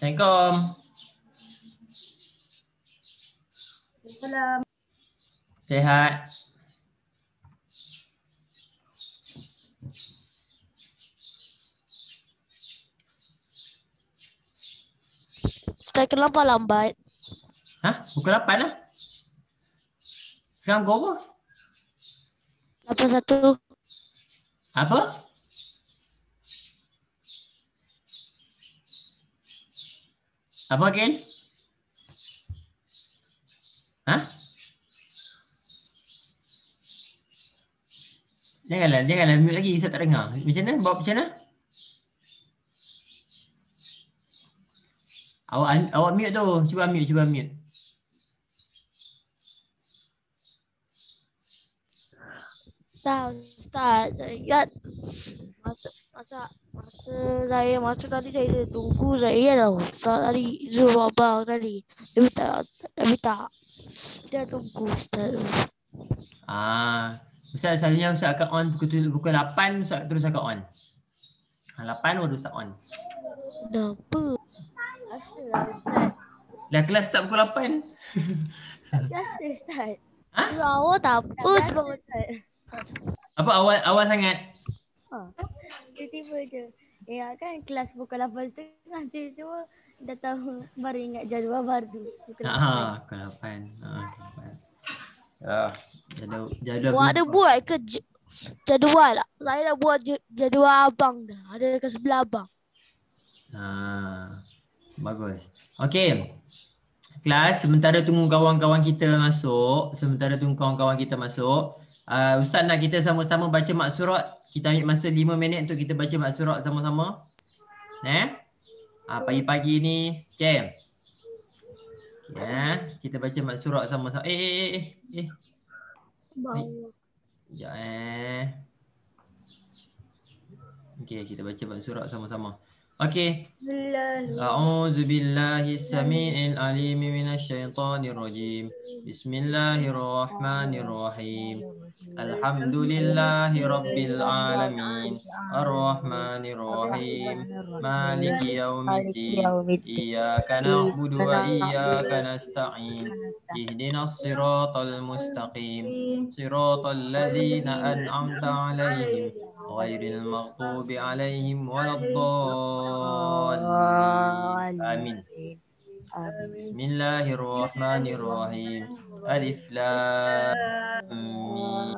Assalamualaikum. Salam. Sehat. Ustaz, kenapa lambat? Hah? Pukul 8 lah. Sekarang pukul apa? 81. Apa? Apa Ken? Hah? Janganlah mute lagi, saya tak dengar. Macam mana? Bawa macam mana? Awak mute tu. Cuba mute. Ustaz, saya ingat masa saya masuk tadi saya tunggu saya dah Ustaz tadi Zoom abang tadi. Tapi tak. Dia tunggu Ustaz. Ustaz selalunya Ustaz akan on pukul 8, Ustaz terus akan on. 8 baru Ustaz on. Kenapa? Dah kelas start pukul 8. Biasa Ustaz. Awak tak apa cuma Apa awal sangat? Tiba-tiba je. Ya kan kelas pukul 8.30 tiba-tiba dah tahu baru ingat jadual baru pukul 8. Pukul 8. Jadual. Awak ada buat ke jadual tak? Saya dah buat jadual abang dah. Ada dekat sebelah abang. Bagus. Okey. Kelas, sementara tunggu kawan-kawan kita masuk. Ustaz nak kita sama-sama baca mak surat. Kita ambil masa 5 minit untuk kita baca mak surat sama-sama. Pagi-pagi ni. Okey. Kita baca mak surat sama-sama. Sekejap Okey, kita baca mak surat sama-sama. Okey. A'udzu billahi samii'il 'aliim minasyaitonir rajiim. Bismillahirrahmanirrahim. Alhamdulillahi rabbil alamin. Arrahmanir rahim. Maliki yaumiddin. Iyyaka na'budu wa iyyaka nasta'in. Ihdinas siratal mustaqim. Siratal ladzina an'amta 'alaihim ghairil maghdubi 'alaihim waladdallin. Amin. Bismillahirrahmanirrahim. Alif lam mim.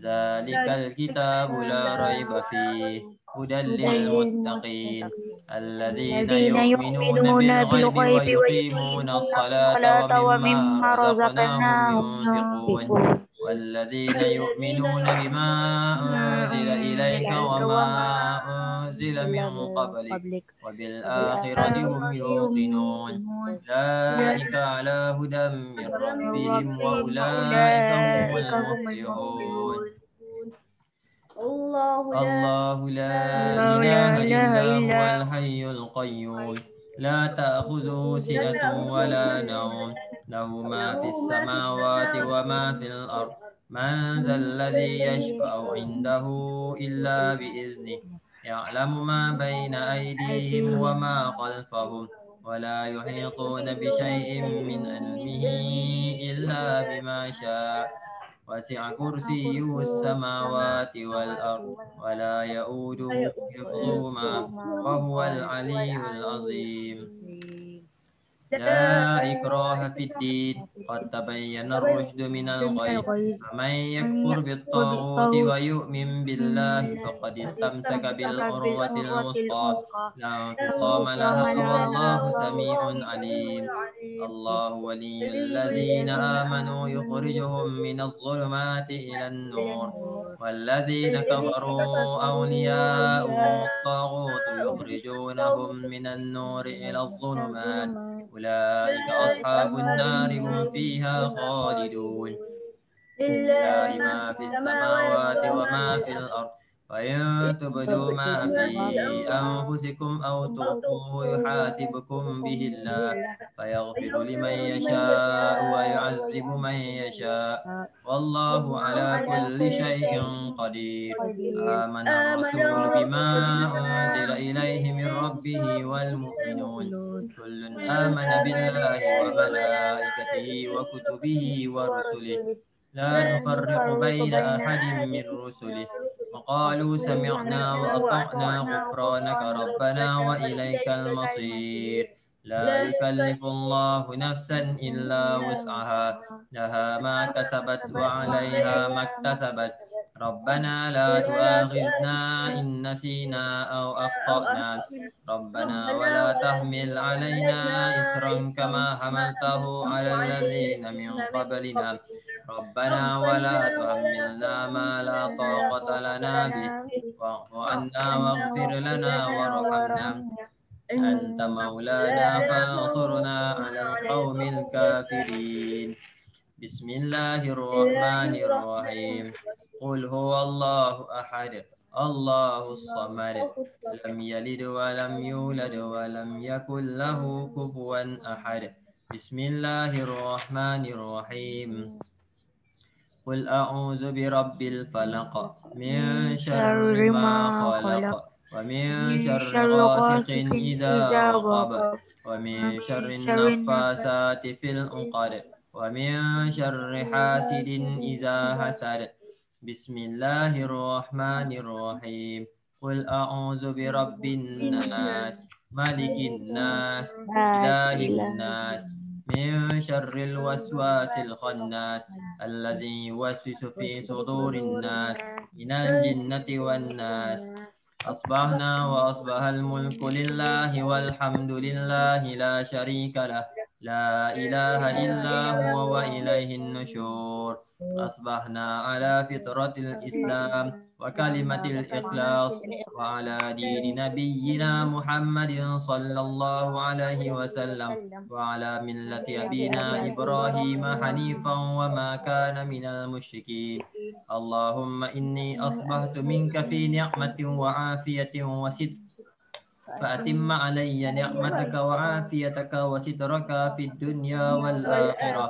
Zalikal kitabu la raiba fihi hudal lil muttaqin alladzina yu'minuna bil ghaibi wa yuqimuna as-salata wa mimma razaqnahum yunfiqun والذين يؤمنون بما أنزل إليك وما أنزل من قبلك وبالآخرة هم يوقنون أولئك على هدى من ربهم وأولئك هم المفلحون الله لا إله إلا هو الحي القيوم لا تأخذه سنة ولا نوم له ما في السماوات وما في الأرض من ذا الذي يشفع عنده إلا بإذنه يعلم ما بين أيديهم وما خلفهم ولا يحيطون بشيء من علمه إلا بما شاء وسع كرسيه السماوات والأرض ولا يؤوده حفظهما وهو العلي العظيم لا إكراه في الدين قد تبين الرشد من الغي فمن يكفر بالطاغوت ويؤمن بالله فقد استمسك بالعروة الوثقى لا انفصام لها والله سميع عليم الله ولي الذين آمنوا يخرجهم من الظلمات إلى النور والذين كفروا أولياؤهم الطاغوت يخرجونهم من النور إلى الظلمات أولئك أصحاب النار هم فيها خالدون لله ما في السماوات وما في الأرض وإن تبدوا ما في أنفسكم أو تخفوه يحاسبكم به الله فيغفر لمن يشاء ويعذب ويعذب من يشاء والله على كل شيء قدير آمن الرسول بما أنزل إليه من ربه والمؤمنون كل آمن بالله وملائكته وكتبه ورسله لا نفرق بين أحد من رسله وقالوا سمعنا وأطعنا غفرانك ربنا وإليك المصير لا يكلف الله نفسا إلا وسعها لها ما كسبت وعليها ما اكتسبت ربنا لا تؤاخذنا إن نسينا أو أخطأنا ربنا ولا تحمل علينا إسرا كما حملته على الذين من قبلنا ربنا ولا تحملنا ما لا طاقة لنا به واعف عنا واغفر لنا وارحمنا أنت مولانا فانصرنا على القوم الكافرين بسم الله الرحمن الرحيم قل هو الله أحد الله الصمد لم يلد ولم يولد ولم يكن له كفوا أحد بسم الله الرحمن الرحيم قل أعوذ برب الفلق من شر ما خلق ومن شر غاسق إذا وقب ومن شر النفاسات في العقد ومن شر حاسد إذا حسد بسم الله الرحمن الرحيم قل أعوذ برب الناس ملك الناس إله الناس من شر الوسواس الخناس الذي يوسوس في صدور الناس من الجنة والناس أصبحنا وأصبح الملك لله والحمد لله لا شريك له لا إله إلا هو وإليه النشور أصبحنا على فطرة الإسلام وكلمة الإخلاص وعلى دين نبينا محمد صلى الله عليه وسلم وعلى ملة أبينا إبراهيم حنيفا وما كان من المشركين اللهم إني أصبحت منك في نعمة وعافية وستر فأتم علي نعمتك وعافيتك وسترك في الدنيا والآخرة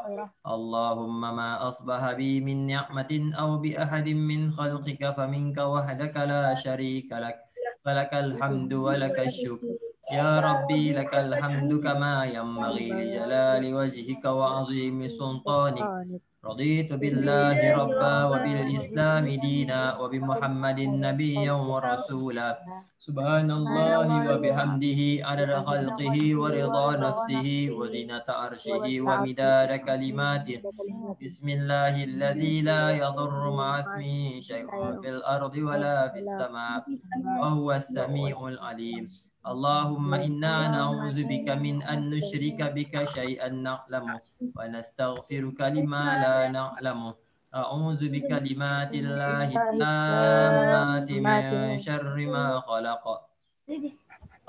اللهم ما أصبح بي من نعمة أو بأحد من خلقك فمنك وحدك لا شريك لك فلك الحمد ولك الشكر يا ربي لك الحمد كما ينبغي لجلال وجهك وعظيم سلطانك رضيت بالله ربا وبالإسلام دينا وبمحمد نبيا ورسولا سبحان الله وبحمده عدد خلقه ورضا نفسه وزنة عرشه ومداد كلماته بسم الله الذي لا يضر مع اسمه شيء في الأرض ولا في السماء وهو السميع العليم اللهم إنا نعوذ بك من أن نشرك بك شيئا نعلمه ونستغفرك لما لا نعلمه أعوذ بكلمات الله التامات من شر ما خلق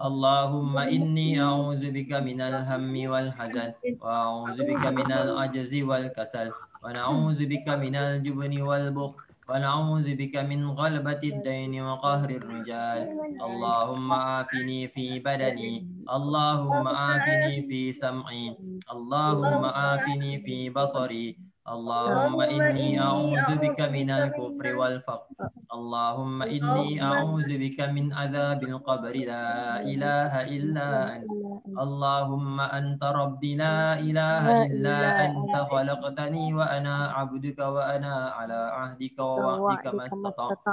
اللهم إني أعوذ بك من الهم والحزن وأعوذ بك من العجز والكسل ونعوذ بك من الجبن والبخل ونعوذ بك من غلبة الدين وقهر الرجال اللهم عافني في بدني اللهم عافني في سمعي اللهم عافني في بصري اللهم إني أعوذ بك من الكفر والفقر اللهم إني أعوذ بك من عذاب القبر لا إله إلا أنت اللهم أنت ربي لا إله إلا أنت خلقتني وأنا عبدك وأنا على عهدك ووعدك ما استطعت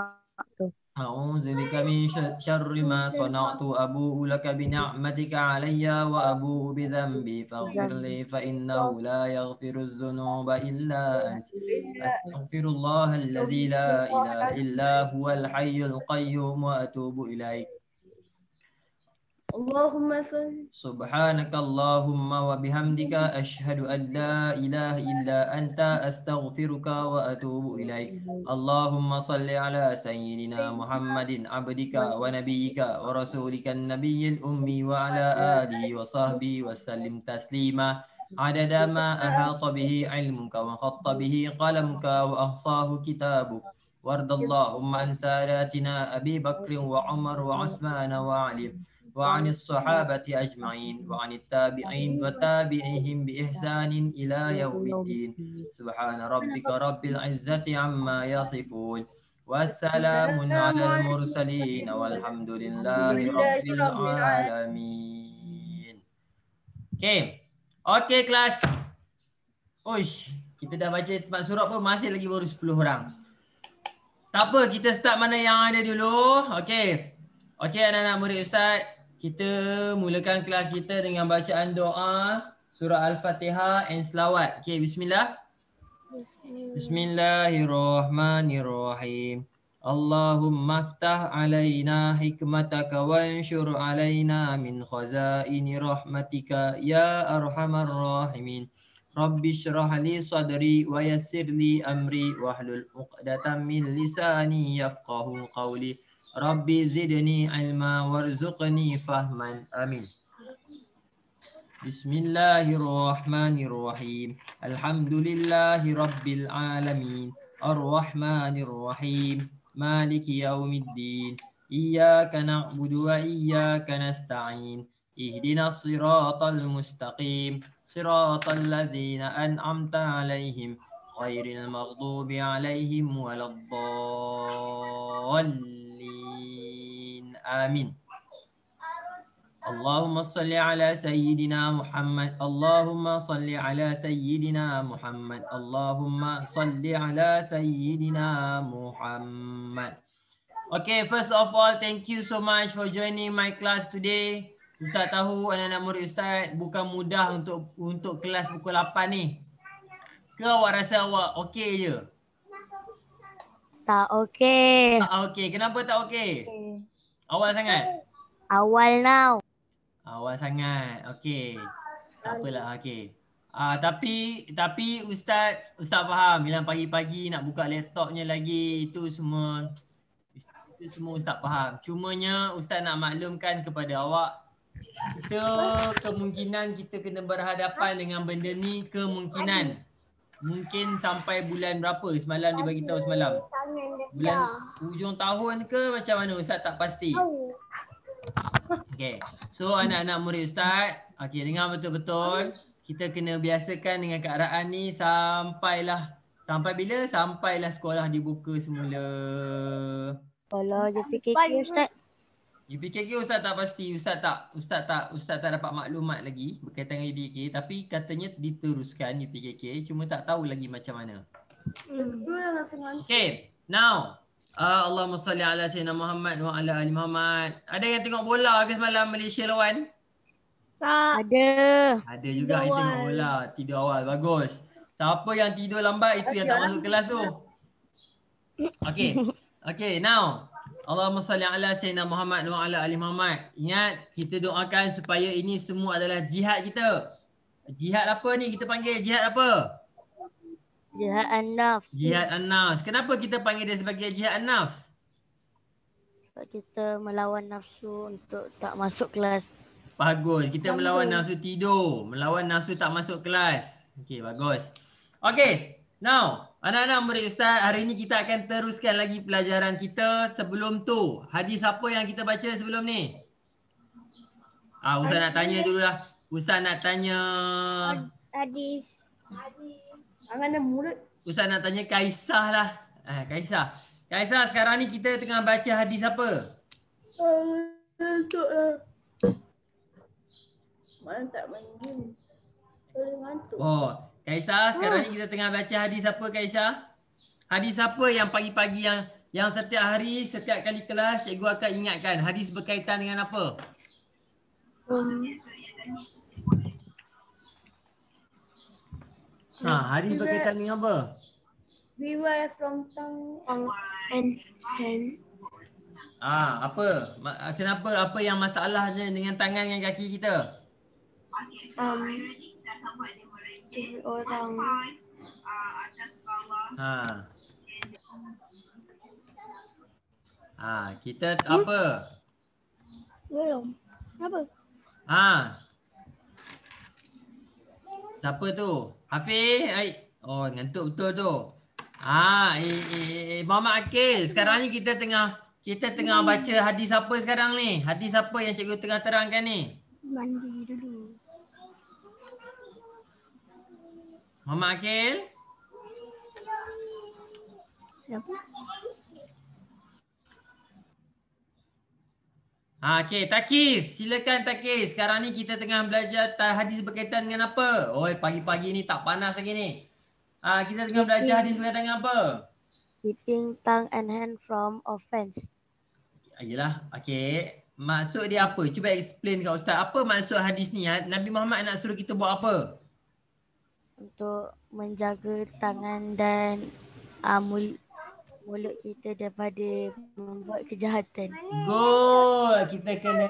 أعوذ بك من شر ما صنعت أبوء لك بنعمتك علي وأبوء بذنبي فاغفر لي فإنه لا يغفر الذنوب إلا أنت أستغفر الله الذي لا إله إلا هو الحي القيوم وأتوب إليك اللهم سبحانك اللهم وبحمدك أشهد أن لا إله إلا أنت أستغفرك وأتوب إليك اللهم صل على سيدنا محمد عبدك ونبيك ورسولك النبي الأمي وعلى آله وصحبه وسلم تسليما عدد ما أحاط به علمك وخط به قلمك وأحصاه كتابك وارض اللهم عن ساداتنا أبي بكر وعمر وعثمان وعلي وعن الصحابة أجمعين وعن التابعين وتابعيهم بإحسان إلى يوم الدين سبحان ربك رب العزة عما يصفون والسلام على المرسلين والحمد لله رب العالمين. Okay. Okay kelas. Uish, kita dah baca 4 surat pun masih lagi baru 10 orang. Tak apa, kita start mana yang ada dulu. Okay. Okay anak-anak murid Ustaz. Kita mulakan kelas kita dengan bacaan doa surah Al-Fatihah and selawat. Okay, bismillah. Bismillahirrahmanirrahim. Allahumma aftah alaina hikmataka wanshur alaina min khazaini rahmatika ya arhamar rahimin. Rabbi syrah li sadri wa yassir li amri wahlul 'uqdatam min lisani yafqahu qawli. Rabbi zidni ilma warzuqni fahman. Amin. Bismillahirrahmanirrahim. Alhamdulillahi rabbil alamin. Ar-Rahmanir-Rahim. Maliki yaumiddin. Iyyaka na'budu wa iyyaka nasta'in. Ihdinas siratal mustaqim. Siratal ladzina an'amta 'alaihim ghairil maghdubi 'alaihim waladdallin. Amin. Allahumma salli ala sayyidina Muhammad. Allahumma salli ala sayyidina Muhammad. Allahumma salli ala sayyidina Muhammad. Okay, first of all, thank you so much for joining my class today. Ustaz tahu anak-anak murid Ustaz bukan mudah untuk kelas pukul 8 ni. Ke awak rasa awak okey je? Tak okey. Tak okey. Kenapa tak okey? Awal sangat? Awal now. Awal sangat. Okey. Tak apalah, okey. Tapi Ustaz faham bila pagi-pagi nak buka laptopnya lagi itu semua Ustaz faham. Cumanya Ustaz nak maklumkan kepada awak kemungkinan kita kena berhadapan dengan benda ni kemungkinan. Mungkin sampai bulan berapa semalam dia bagi tahu semalam. Bulan hujung tahun ke macam mana Ustaz tak pasti. Okay. So anak-anak murid Ustaz, okay, dengar betul-betul. Kita kena biasakan dengan keadaan ni sampai bila? Sampailah sekolah dibuka semula. Kalau je PKK Ustaz. PKK Ustaz tak pasti. Ustaz tak dapat maklumat lagi berkaitan dengan PKK, tapi katanya diteruskan di PKK, cuma tak tahu lagi macam mana. Okay, now Allahumma salli ala sayyidina Muhammad wa ala ali Muhammad. Ada yang tengok bola ke semalam Malaysia lawan? Tak. Ada. Ada juga yang tengok bola. Tidur awal, bagus. Siapa yang tidur lambat itu yang tak masuk kelas tu. Okay. Okay, now Allahumma salli ala sayyidina Muhammad wa ala ali Muhammad. Ingat, kita doakan supaya ini semua adalah jihad kita. Jihad apa ni kita panggil? Jihad apa? Jihad an-nafs. Jihad an-nafs. Kenapa kita panggil dia sebagai jihad an-nafs? Sebab kita melawan nafsu untuk tak masuk kelas. Bagus. Kita melawan nafsu tidur. Melawan nafsu tak masuk kelas. Okey, bagus. Okey. Now, anak-anak murid Ustaz, hari ini kita akan teruskan lagi pelajaran kita. Sebelum tu, hadis apa yang kita baca sebelum ni? Ustaz nak tanya dulu lah. Ustaz nak tanya... Hadis. Ustaz nak tanya Kaisah lah. Kaisah, sekarang ni kita tengah baca hadis apa? Mana tak main. Oh, Kaisah, sekarang ni kita tengah baca hadis apa Kaisah? Hadis apa yang pagi-pagi yang setiap hari, setiap kali kelas cikgu akan ingatkan? Hadis berkaitan dengan apa? Hadis berkaitan dengan apa? Beware from tongue and hand. Apa? Kenapa? Apa yang masalahnya dengan tangan dan kaki kita? Orang kita apa? belum. Apa? Siapa tu? Hafiz? Oh, ngantuk betul tu. Muhammad Akil. Sekarang ni kita tengah kita tengah baca hadis apa sekarang ni? Hadis apa yang cikgu tengah terangkan ni? Mandi dulu. Muhammad Akil? Apa? Okey, Takif. Silakan Takif. Sekarang ni kita tengah belajar hadis berkaitan dengan apa? Oi, pagi-pagi ni tak panas lagi ni. Kita tengah belajar hadis berkaitan dengan apa? Keeping tongue and hand from offense. Yelah, okey. Maksud dia apa? Cuba explain kat Ustaz. Apa maksud hadis ni? Nabi Muhammad nak suruh kita buat apa? Untuk menjaga tangan dan mulut kita daripada membuat kejahatan. Good. Kita kena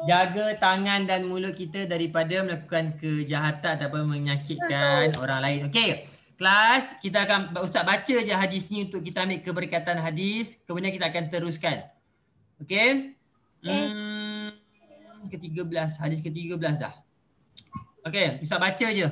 jaga tangan dan mulut kita daripada melakukan kejahatan ataupun menyakitkan orang lain. Okey. Kelas, kita akan Ustaz baca je hadis ni untuk kita ambil keberkatan hadis. Kemudian kita akan teruskan. Okey. Ke-13. Hadis ke-13 dah. Okey, Ustaz baca je.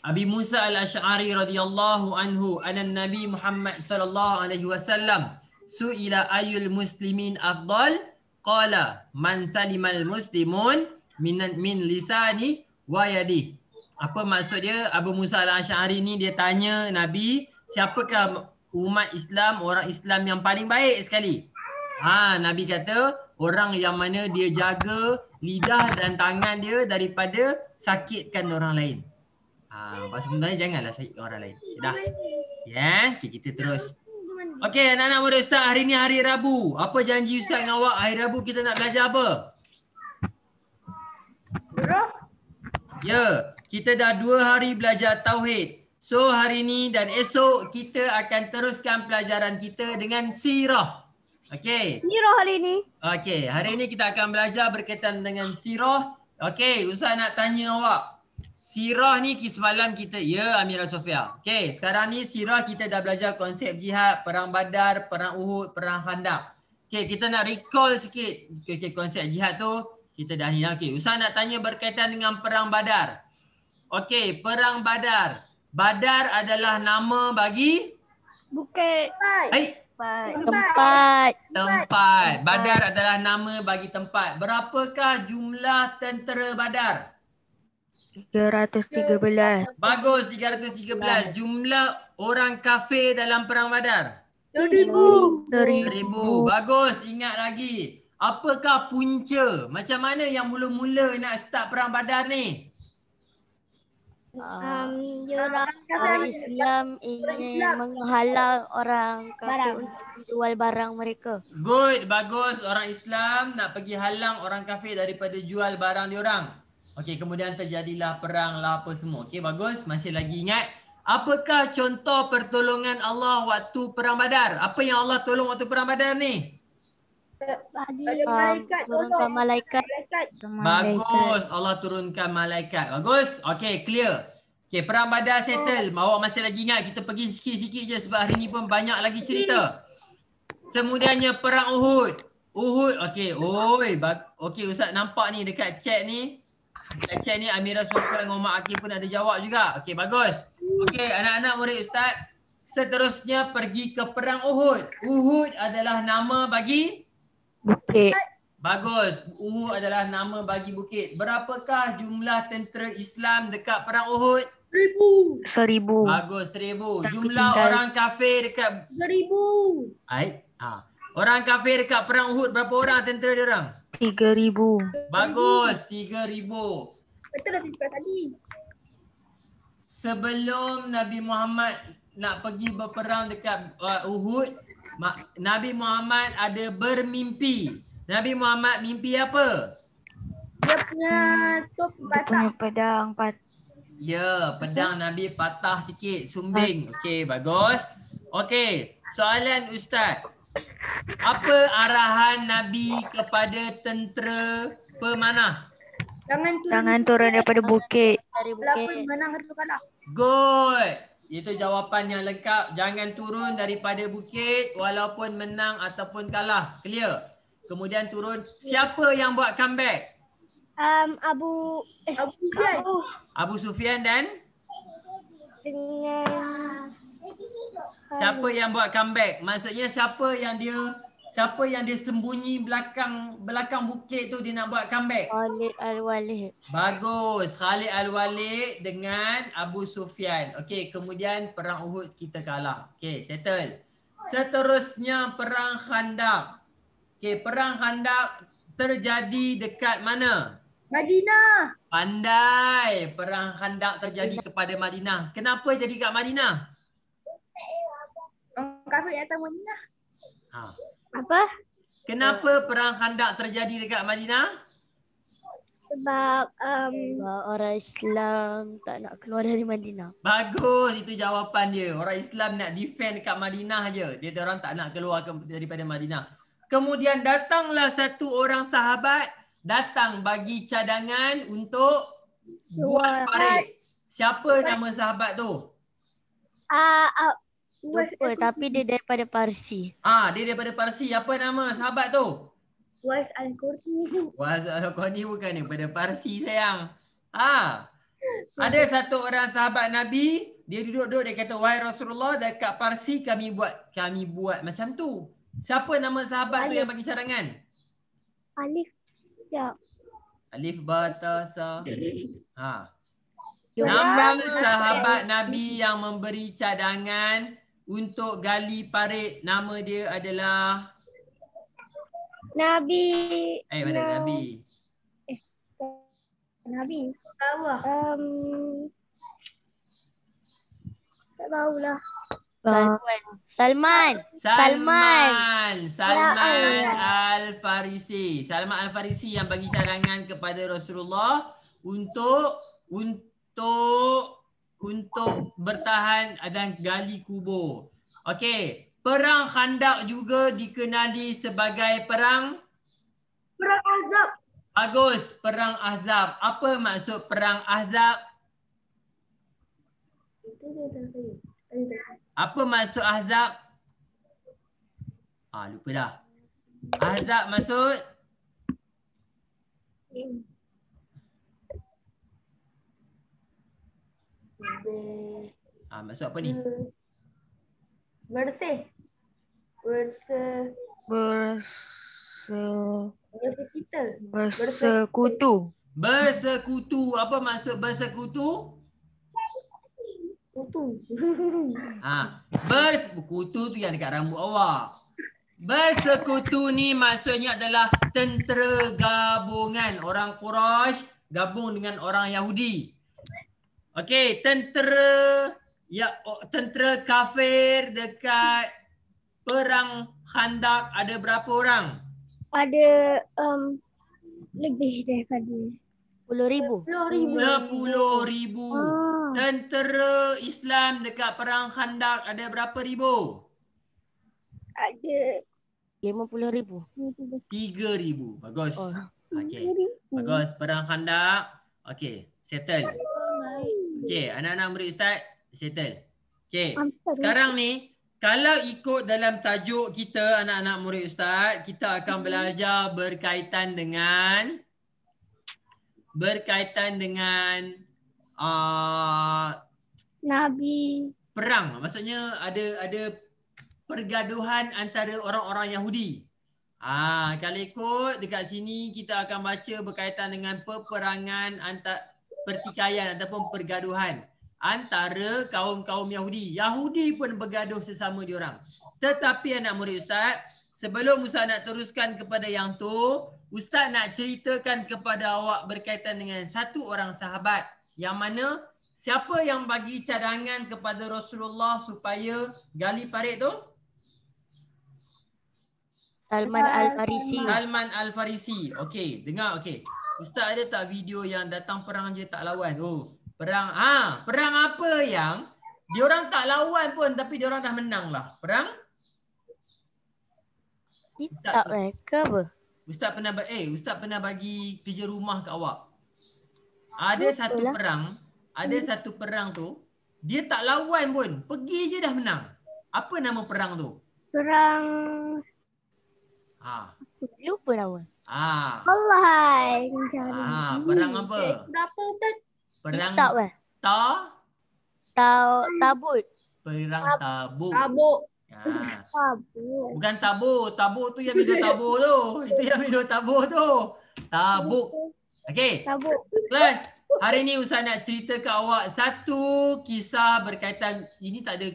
Abi Musa al-Ash'ari radhiyallahu anhu anan Nabi Muhammad sallallahu alaihi wasallam su'ila ayul muslimin afdal qala man salimal muslimun min lisani wa yadi. Apa maksud dia? Abu Musa al-Ash'ari ni dia tanya Nabi, siapakah umat Islam, orang Islam yang paling baik sekali? Nabi kata orang yang mana dia jaga lidah dan tangan dia daripada sakitkan orang lain. Sebenarnya janganlah sakit orang lain. Dah. Ya, okay, kita terus. Okey, anak-anak muda Ustaz, hari ni hari Rabu. Apa janji Ustaz dengan awak? Hari Rabu kita nak belajar apa? Ya, kita dah 2 hari belajar tauhid. So hari ni dan esok kita akan teruskan pelajaran kita dengan sirah. Okey. Sirah hari ni. Okey, hari ni kita akan belajar berkaitan dengan sirah. Okey, Ustaz nak tanya awak. Sirah ni semalam kita, ya Amirah Sofia. Okey, sekarang ni sirah kita dah belajar konsep jihad, perang Badar, perang Uhud, perang Khandaq. Okey, kita nak recall sikit konsep jihad tu. Kita dah ni dah. Okey, Ustaz nak tanya berkaitan dengan perang Badar. Okey, perang Badar. Badar adalah nama bagi Bukit. Tempat. Badar adalah nama bagi tempat. Berapakah jumlah tentera Badar? 313. Bagus, 313. Jumlah orang kafir dalam perang Badar? 1000. 1000. Bagus, ingat lagi. Apakah punca? Macam mana yang mula-mula nak start perang Badar ni? Orang Islam ingin menghalang orang kafir untuk jual barang mereka. Good, bagus. Orang Islam nak pergi halang orang kafir daripada jual barang diorang. Okey, kemudian terjadilah perang lah apa semua. Okey, bagus. Masih lagi ingat. Apakah contoh pertolongan Allah waktu perang Badar? Apa yang Allah tolong waktu perang Badar ni? Turunkan malaikat. Bagus, Allah turunkan malaikat. Bagus. Okey, clear. Okey, perang Badar settle. Awak masih lagi ingat, kita pergi sikit-sikit je sebab hari ni pun banyak lagi cerita. Kemudiannya perang Uhud. Okey. Okey, Ustaz nampak ni dekat chat ni. Dekat chat ni Amirah Sofia dengan Muhammad Akil pun ada jawab juga. Okey, bagus. Okey, anak-anak murid Ustaz. Seterusnya pergi ke perang Uhud. Uhud adalah nama bagi Bukit. bagus. Uhud adalah nama bagi bukit. Berapakah jumlah tentera Islam dekat perang Uhud? 1000. Bagus, 1000. Jumlah orang kafir dekat 1000. orang kafir dekat perang Uhud berapa orang tentera dia orang? 3000. Bagus, 3000. Betul dah cakap tadi. Sebelum Nabi Muhammad nak pergi berperang dekat Uhud, Nabi Muhammad ada bermimpi. Nabi Muhammad mimpi apa? Dia punya top Dia patah. punya pedang Ya, pedang Nabi patah sikit, sumbing. Okey, bagus. Okey, soalan Ustaz. Apa arahan Nabi kepada tentera pemanah? Jangan turun daripada bukit. Dari Walaupun bukit. menang atau kalah. Good. Itu jawapan yang lengkap. Jangan turun daripada bukit walaupun menang ataupun kalah. Clear. Kemudian turun. Siapa yang buat comeback? Abu Sufyan. Abu Sufyan dan dengan siapa yang buat comeback? Maksudnya siapa yang dia Siapa yang dia sembunyi belakang bukit tu dia nak buat comeback? Khalid Al-Walid. Bagus. Khalid Al-Walid dengan Abu Sufyan. Okey, kemudian perang Uhud kita kalah. Okey, settle. Seterusnya perang Khandaq. Okey, perang Khandaq terjadi dekat mana? Madinah. Pandai. Perang Khandaq terjadi kepada Madinah. Kenapa jadi kat Madinah? Orang kafir datang Madinah. Ha. Apa? Kenapa perang Khandaq terjadi dekat Madinah? Sebab Sebab orang Islam tak nak keluar dari Madinah. Bagus, itu jawapan dia. Orang Islam nak defend kat Madinah je. Dia orang tak nak keluar daripada Madinah. Kemudian datanglah satu orang sahabat datang bagi cadangan untuk buat parit. Siapa nama sahabat tu? Lupa tapi dia daripada Parsi. Dia daripada Parsi. Apa nama sahabat tu? Wais Al-Qurni. Wais Al-Qurni bukan daripada Parsi sayang. Ada satu orang sahabat Nabi, dia duduk-duduk dia kata, "Wahai Rasulullah, dekat Parsi kami buat macam tu." Siapa nama sahabat tu yang bagi cadangan? Alif. Ya. Alif Bata Sa. Nama sahabat Nabi yang memberi cadangan untuk gali parit, nama dia adalah Nabi. mana Nabi? Nabi. Tahu lah. Tak tahulah. Salman Al-Farisi. Salman Al-Farisi yang bagi cadangan kepada Rasulullah untuk bertahan dan gali kubur. Okey, perang Khandaq juga dikenali sebagai perang Azab. Bagus, perang Ahzab. Apa maksud perang Ahzab? Apa maksud Ahzab? Lupa dah. Ahzab maksud maksud apa ni? Bersih. Bersekutu. Bersekutu. Apa maksud bersekutu? Kutu. Bersekutu tu yang dekat rambut awak. Bersekutu ni maksudnya adalah tentera gabungan. Orang Quraisy gabung dengan orang Yahudi. Okey, tentera kafir dekat perang Khandaq ada berapa orang? Ada lebih daripada 10,000. 10,000. Tentera Islam dekat perang Khandaq ada berapa ribu? Ada 50,000. 3,000. Bagus. Okey. Bagus. Perang Khandaq. Okey, settle. Okey, anak-anak murid Ustaz, settle. Okey. Sekarang ni kalau ikut dalam tajuk kita anak-anak murid Ustaz, kita akan belajar berkaitan dengan Nabi. perang. Maksudnya ada pergaduhan antara orang-orang Yahudi. Kalau ikut dekat sini kita akan baca berkaitan dengan peperangan pertikaian ataupun pergaduhan antara kaum-kaum Yahudi. Yahudi pun bergaduh sesama diorang. Tetapi anak murid Ustaz, sebelum Ustaz nak teruskan kepada yang tu, Ustaz nak ceritakan kepada awak berkaitan dengan satu orang sahabat yang mana siapa yang bagi cadangan kepada Rasulullah supaya gali parit tu? Salman Al-Farisi. Salman Al-Farisi. Okey, dengar okey. Ustaz ada tak video yang datang perang je tak lawan? Perang apa yang diorang tak lawan pun tapi diorang dah menang lah. Perang? Tak mereka apa? Ustaz pernah bagi kerja rumah kat awak. Ada satu perang tu dia tak lawan pun, pergi je dah menang. Apa nama perang tu? Perang Lupa nama. Allah. Perang apa? Berapa Ustaz? Perang Tak weh. Tabuk. Tabut. Perang Tabuk. Tabuk. Tabur. Bukan tabur. Tabur tu yang minum tabur tu. Itu yang minum tabur tu. Tabuk. Okey. Tabur. Kelas, hari ni Ustaz nak cerita kat awak satu kisah berkaitan. Ini tak ada.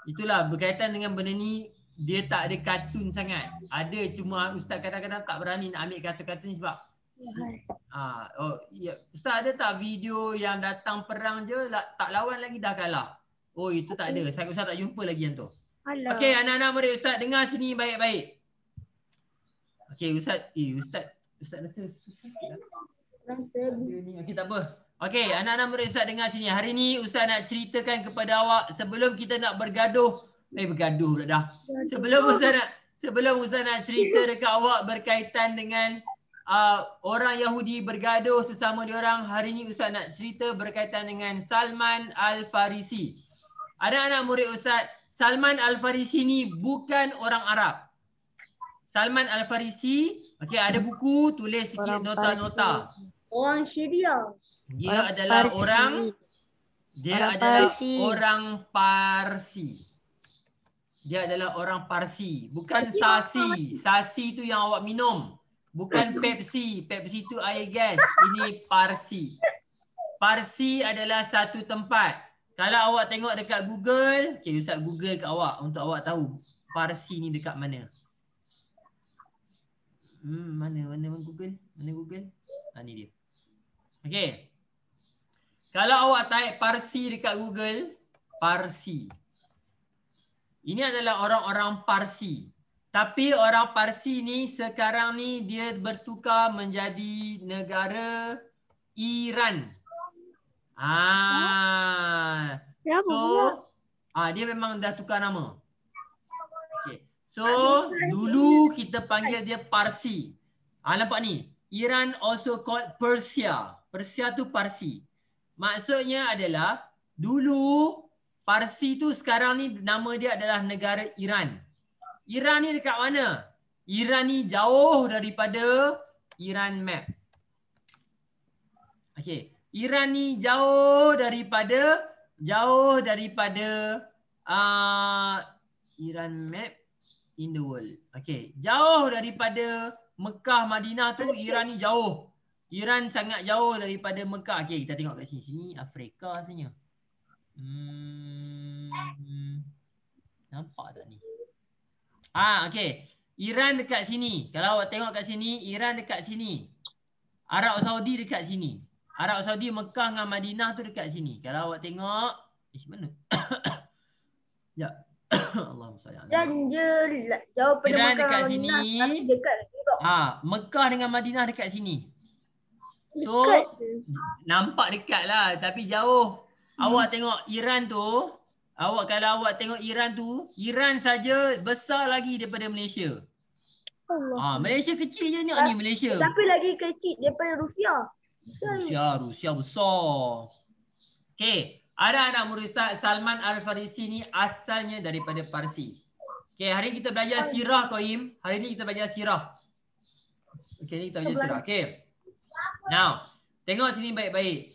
Itulah berkaitan dengan benda ni. Dia tak ada kartun sangat. Ada cuma Ustaz kadang-kadang tak berani nak ambil kartun-kartun ni sebab Ustaz ada tak video yang datang perang je tak lawan lagi dah kalah. Oh itu tak ada. Ustaz tak jumpa lagi yang tu. Okey anak-anak murid Ustaz dengar sini baik-baik. Okey Ustaz rasa susah sikit lah. Okey tak apa. Okey anak-anak murid Ustaz dengar sini. Hari ni Ustaz nak ceritakan kepada awak sebelum kita nak bergaduh pula dah. Sebelum Ustaz nak cerita dekat awak berkaitan dengan orang Yahudi bergaduh sesama diorang. Hari ni Ustaz nak cerita berkaitan dengan Salman Al-Farisi. Anak-anak murid Ustaz, Salman Al-Farisi ni bukan orang Arab. Salman Al-Farisi, okey ada buku tulis sikit nota-nota. Orang Syria. Dia adalah orang Parsi. Dia adalah orang Parsi, bukan Sasi. Sasi tu yang awak minum. Bukan Pepsi. Pepsi tu air gas. Ini Parsi. Parsi adalah satu tempat. Kalau awak tengok dekat Google, okey Ustaz Google kat awak untuk awak tahu Parsi ni dekat mana. Mana Google? Mana Google? Ni dia. Okey. Kalau awak type Parsi dekat Google, Parsi. Ini adalah orang-orang Parsi. Tapi orang Parsi ni sekarang ni dia bertukar menjadi negara Iran. Dia memang dah tukar nama. Okay. So dulu kita panggil dia Parsi. Nampak ni? Iran also called Persia. Persia tu Parsi. Maksudnya adalah dulu Parsi tu sekarang ni nama dia adalah negara Iran. Iran ni dekat mana? Iran ni jauh daripada Iran map. Okey. Iran ni jauh daripada Iran map in the world. Okey. Jauh daripada Mekah, Madinah tu Iran ni jauh. Iran sangat jauh daripada Mekah. Okey, kita tengok kat sini. Sini Afrika sebenarnya. Nampak tak ni? Okey. Iran dekat sini. Kalau awak tengok kat sini, Iran dekat sini. Arab Saudi dekat sini. Arab Saudi, Mekah dengan Madinah tu dekat sini. Kalau awak tengok, mana? Ya. Allahumma salli ala. Dan dia jauh pada Iran Mekah dekat Madinah, sini. tapi dekat juga. Mekah dengan Madinah dekat sini. So, nampak dekat lah tapi jauh. Awak tengok Iran tu. Kalau awak tengok Iran tu, Iran saja besar lagi daripada Malaysia. Malaysia kecil je ni Malaysia. Tapi lagi kecil daripada Rusia. Rusia besar. Okey, ada anak murid Ustaz Salman Al-Farisi ni asalnya daripada Parsi. Okey, hari ni kita belajar sirah Qaim. Hari ni kita belajar sirah. Okey, ni kita belajar sirah. Okey. Now, tengok sini baik-baik.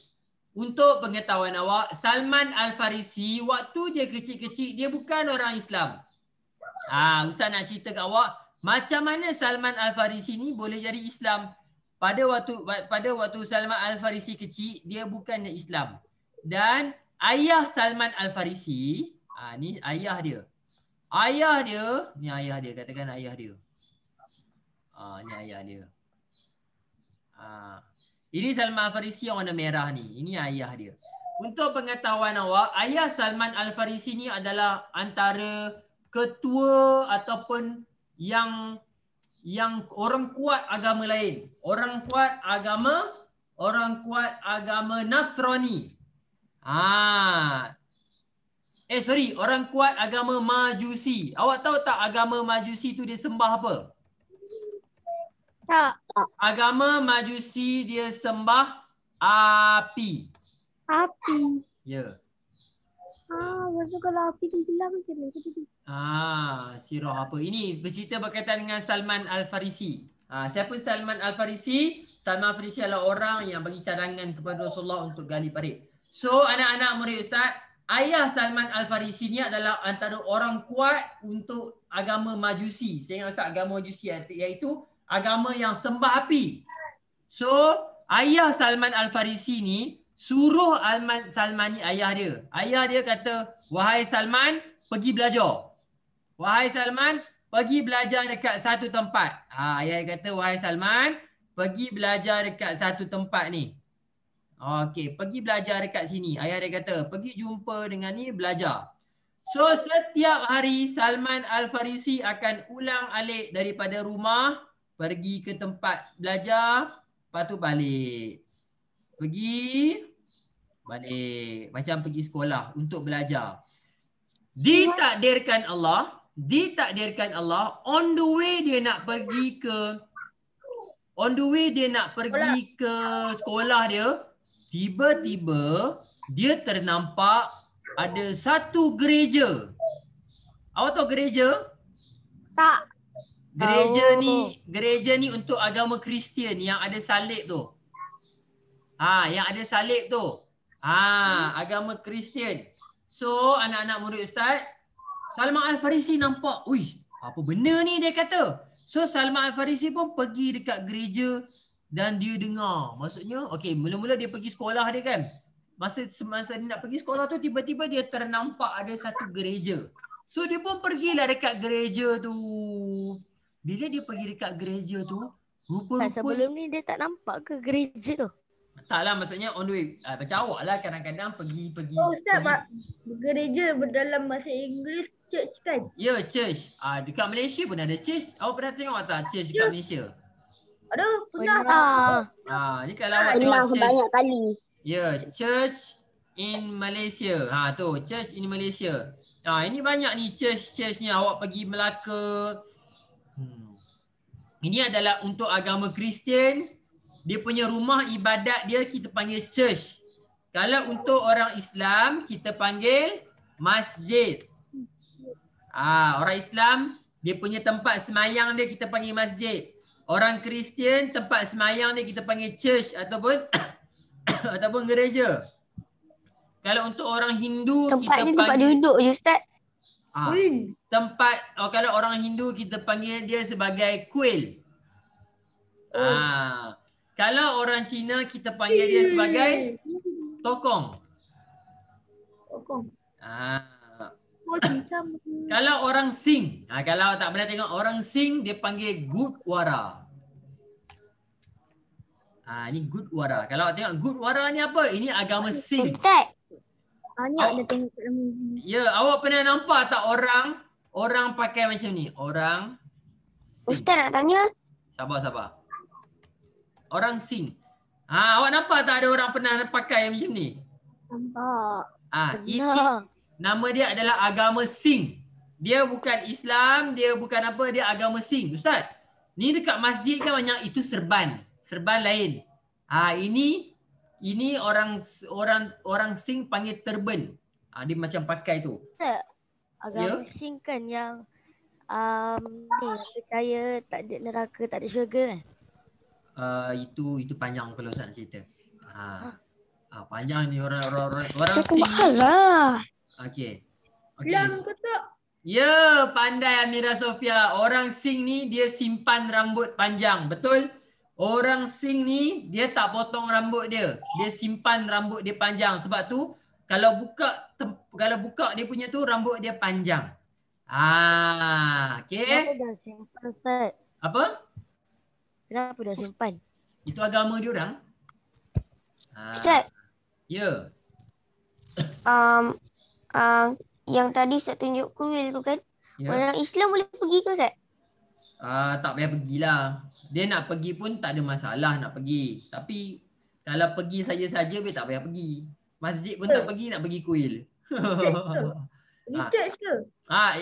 Untuk pengetahuan awak, Salman Al-Farisi waktu dia kecil-kecil dia bukan orang Islam. Ustaz nak cerita kat awak macam mana Salman Al-Farisi ni boleh jadi Islam. Pada waktu Salman Al-Farisi kecil dia bukan Islam. Dan ayah Salman Al-Farisi, ni ayah dia. Ni ayah dia, katakan ayah dia. Ni ayah dia. Ini Salman Al-Farisi yang warna merah ni. Ini ayah dia. Untuk pengetahuan awak, ayah Salman Al-Farisi ni adalah antara ketua ataupun yang orang kuat agama lain. Orang kuat agama Nasrani. Orang kuat agama Majusi. Awak tahu tak agama Majusi tu dia sembah apa? Tak. Agama Majusi dia sembah api. Api. Ya. Maksud kalau api tu hilang macam mana? Sirah apa? Ini bercerita berkaitan dengan Salman Al-Farisi. Siapa Salman Al-Farisi? Salman Al-Farisi adalah orang yang bagi cadangan kepada Rasulullah untuk gali parit. So anak-anak murid Ustaz, ayah Salman Al-Farisi ni adalah antara orang kuat untuk agama Majusi. Saya ingat Ustaz, agama Majusi iaitu agama yang sembah api. So, ayah Salman Al-Farisi ni suruh Salman ni ayah dia. Ayah dia kata, wahai Salman, pergi belajar. Wahai Salman, pergi belajar dekat satu tempat. Ayah dia kata, wahai Salman, pergi belajar dekat satu tempat ni. Okey, pergi belajar dekat sini. Ayah dia kata, pergi jumpa dengan ni, belajar. So, setiap hari Salman Al-Farisi akan ulang-alik daripada rumah, pergi ke tempat belajar, lepas tu balik. Pergi, balik. Macam pergi sekolah untuk belajar. Ditakdirkan Allah, on the way dia nak pergi ke sekolah dia, tiba-tiba dia ternampak ada satu gereja. Awak tahu gereja? Tak. Gereja ni untuk agama Kristian yang ada salib tu. Yang ada salib tu. Agama Kristian. So, anak-anak murid Ustaz, Salman Al-Farisi nampak, ui, apa benda ni dia kata. So, Salman Al-Farisi pun pergi dekat gereja dan dia dengar. Maksudnya, okey, mula-mula dia pergi sekolah dia kan. Masa dia nak pergi sekolah tu, tiba-tiba dia ternampak ada satu gereja. So, dia pun pergilah dekat gereja tu. Bila dia pergi dekat gereja tu, rupa-rupa... Sebelum ni dia tak nampak ke gereja tu? Taklah, maksudnya on the way. Macam awak lah kadang-kadang pergi. Oh Ustaz, gereja dalam bahasa Inggeris church kan? Ya, church. Dekat Malaysia pun ada church. Awak pernah tengok tak church dekat Malaysia? Ada, pernah. Ni kalau awak tengok church. Banyak kali. Ya, church in Malaysia. Tu, church in Malaysia. Ini banyak ni church ni. Awak pergi Melaka. Ini adalah untuk agama Kristian. Dia punya rumah ibadat dia kita panggil church. Kalau untuk orang Islam kita panggil masjid. Orang Islam dia punya tempat semayang dia kita panggil masjid. Orang Kristian tempat semayang dia kita panggil church ataupun ataupun gereja. Kalau untuk orang Hindu Tempat kita ni panggil tempat duduk je Ustaz. kalau orang Hindu kita panggil dia sebagai kuil. Kalau orang Cina kita panggil dia sebagai tokong. Kalau orang Sing, kalau tak pernah tengok orang Sing dia panggil Gurdwara. Ni Gurdwara. Kalau tengok Gurdwara ni apa? Ini agama Sing. Ustaz. Banyak dia tengok dalam Ya, awak pernah nampak tak orang pakai macam ni? Orang Sing. Ustaz nak tanya. Sabar. Orang Sing. Awak nampak tak ada orang pernah pakai macam ni? nampak. Nama dia adalah agama Sing. Dia bukan Islam, dia bukan apa, dia agama Sing. Ustaz, ni dekat masjid kan banyak itu serban. Serban lain. Ini orang Sing panggil turban. Dia macam pakai tu. Agama Sing kan yang ni percaya tak ada neraka, tak ada syurga kan? Itu panjang kalau Ustaz cerita. Panjang ni orang Sing. Mahal lah. Okey. Lang ke tak? Ya, pandai Amira Sofia. Orang Sing ni dia simpan rambut panjang, betul? Orang Sing ni dia tak potong rambut dia. Dia simpan rambut dia panjang. Sebab tu kalau buka dia punya tu rambut dia panjang. Okey. Kenapa dah simpan Ustaz? Apa? Kenapa dah simpan? Itu agama dia orang. Ustaz, Ya. yang tadi Ustaz tunjuk kuil tu kan, Ya. orang Islam boleh pergi ke Ustaz? Tak payah pergilah. Dia nak pergi pun tak ada masalah nak pergi. Tapi kalau pergi saja-saja dia tak payah pergi. Masjid pun tak pergi, nak pergi kuil. Ini church ke?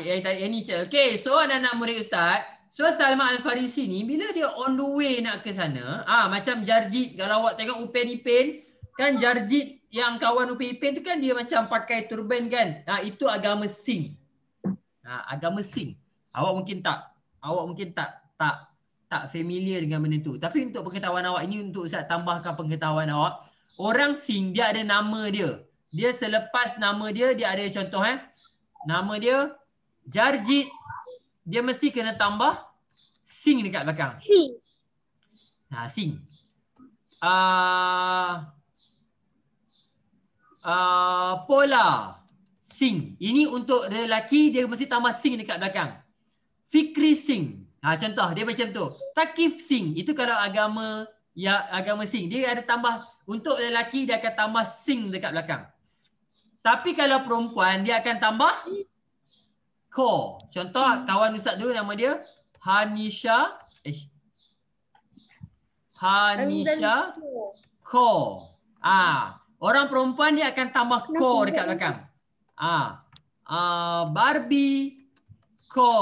Yang ni cik. Okay, so anak-anak murid Ustaz. So Salman Al-Farisi ni bila dia on the way nak ke sana, macam Jarjit, kalau awak tengok Upin Ipin, kan Jarjit yang kawan Upin Ipin tu kan dia macam pakai turban kan. Itu agama Sing. Agama Sing. Awak mungkin tak familiar dengan benda tu. Tapi untuk pengetahuan awak, ini untuk Ustaz tambahkan pengetahuan awak. Orang Sing dia ada nama dia. dia selepas nama dia ada contoh Nama dia Jarjit. Dia mesti kena tambah sing dekat belakang. Si. Sing. Pola. Sing. Ini untuk lelaki dia mesti tambah sing dekat belakang. Fikri Sing. Contoh dia macam tu. Takif Sing. Itu kalau agama Sing. Dia ada tambah. Untuk lelaki dia akan tambah sing dekat belakang. Tapi kalau perempuan dia akan tambah ko. Contoh kawan Ustaz dulu nama dia Hanisha ko. Orang perempuan dia akan tambah ko dekat belakang. Barbie ko.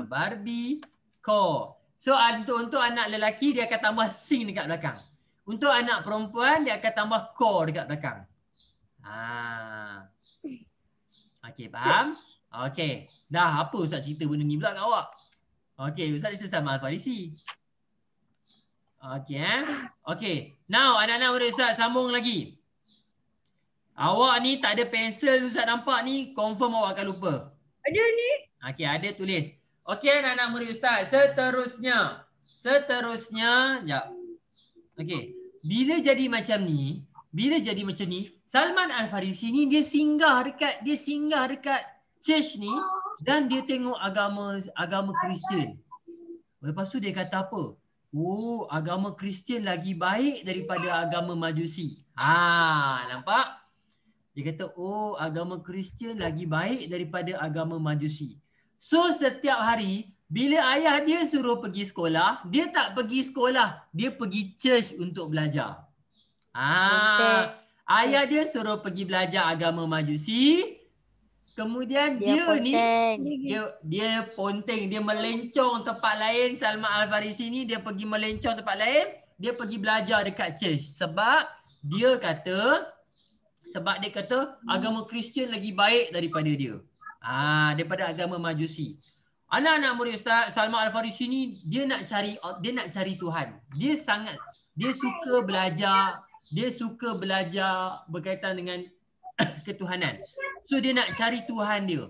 Barbie ko. So untuk anak lelaki dia akan tambah sing dekat belakang. Untuk anak perempuan dia akan tambah ko dekat belakang. Okey, faham? Okey. Dah apa Ustaz cerita benda ni pula kat awak? Okey, Ustaz cerita Salman Al-Farisi. Okey Okey. Now anak-anak murid Ustaz sambung lagi. Awak ni tak ada pensel Ustaz nampak ni, confirm awak akan lupa. Ada ni. Okey, ada tulis. Okey anak-anak murid Ustaz, seterusnya, jap. Okey. Bila jadi macam ni, Salman Al-Farisi ni dia singgah dekat church ni dan dia tengok agama Kristian. Lepas tu dia kata apa? Oh, agama Kristian lagi baik daripada agama Majusi. Nampak? Dia kata, oh, agama Kristian lagi baik daripada agama Majusi. So, setiap hari, bila ayah dia suruh pergi sekolah, dia tak pergi sekolah. Dia pergi church untuk belajar. Ayah dia suruh pergi belajar agama Majusi. Kemudian dia ponteng, dia melencong tempat lain. Salman Al-Farisi ni dia pergi melencong tempat lain, dia pergi belajar dekat church sebab dia kata agama Kristian lagi baik daripada dia. Daripada agama Majusi. Anak-anak murid Ustaz, Salman Al-Farisi ni dia nak cari Tuhan. Dia suka belajar berkaitan dengan ketuhanan. So dia nak cari Tuhan dia.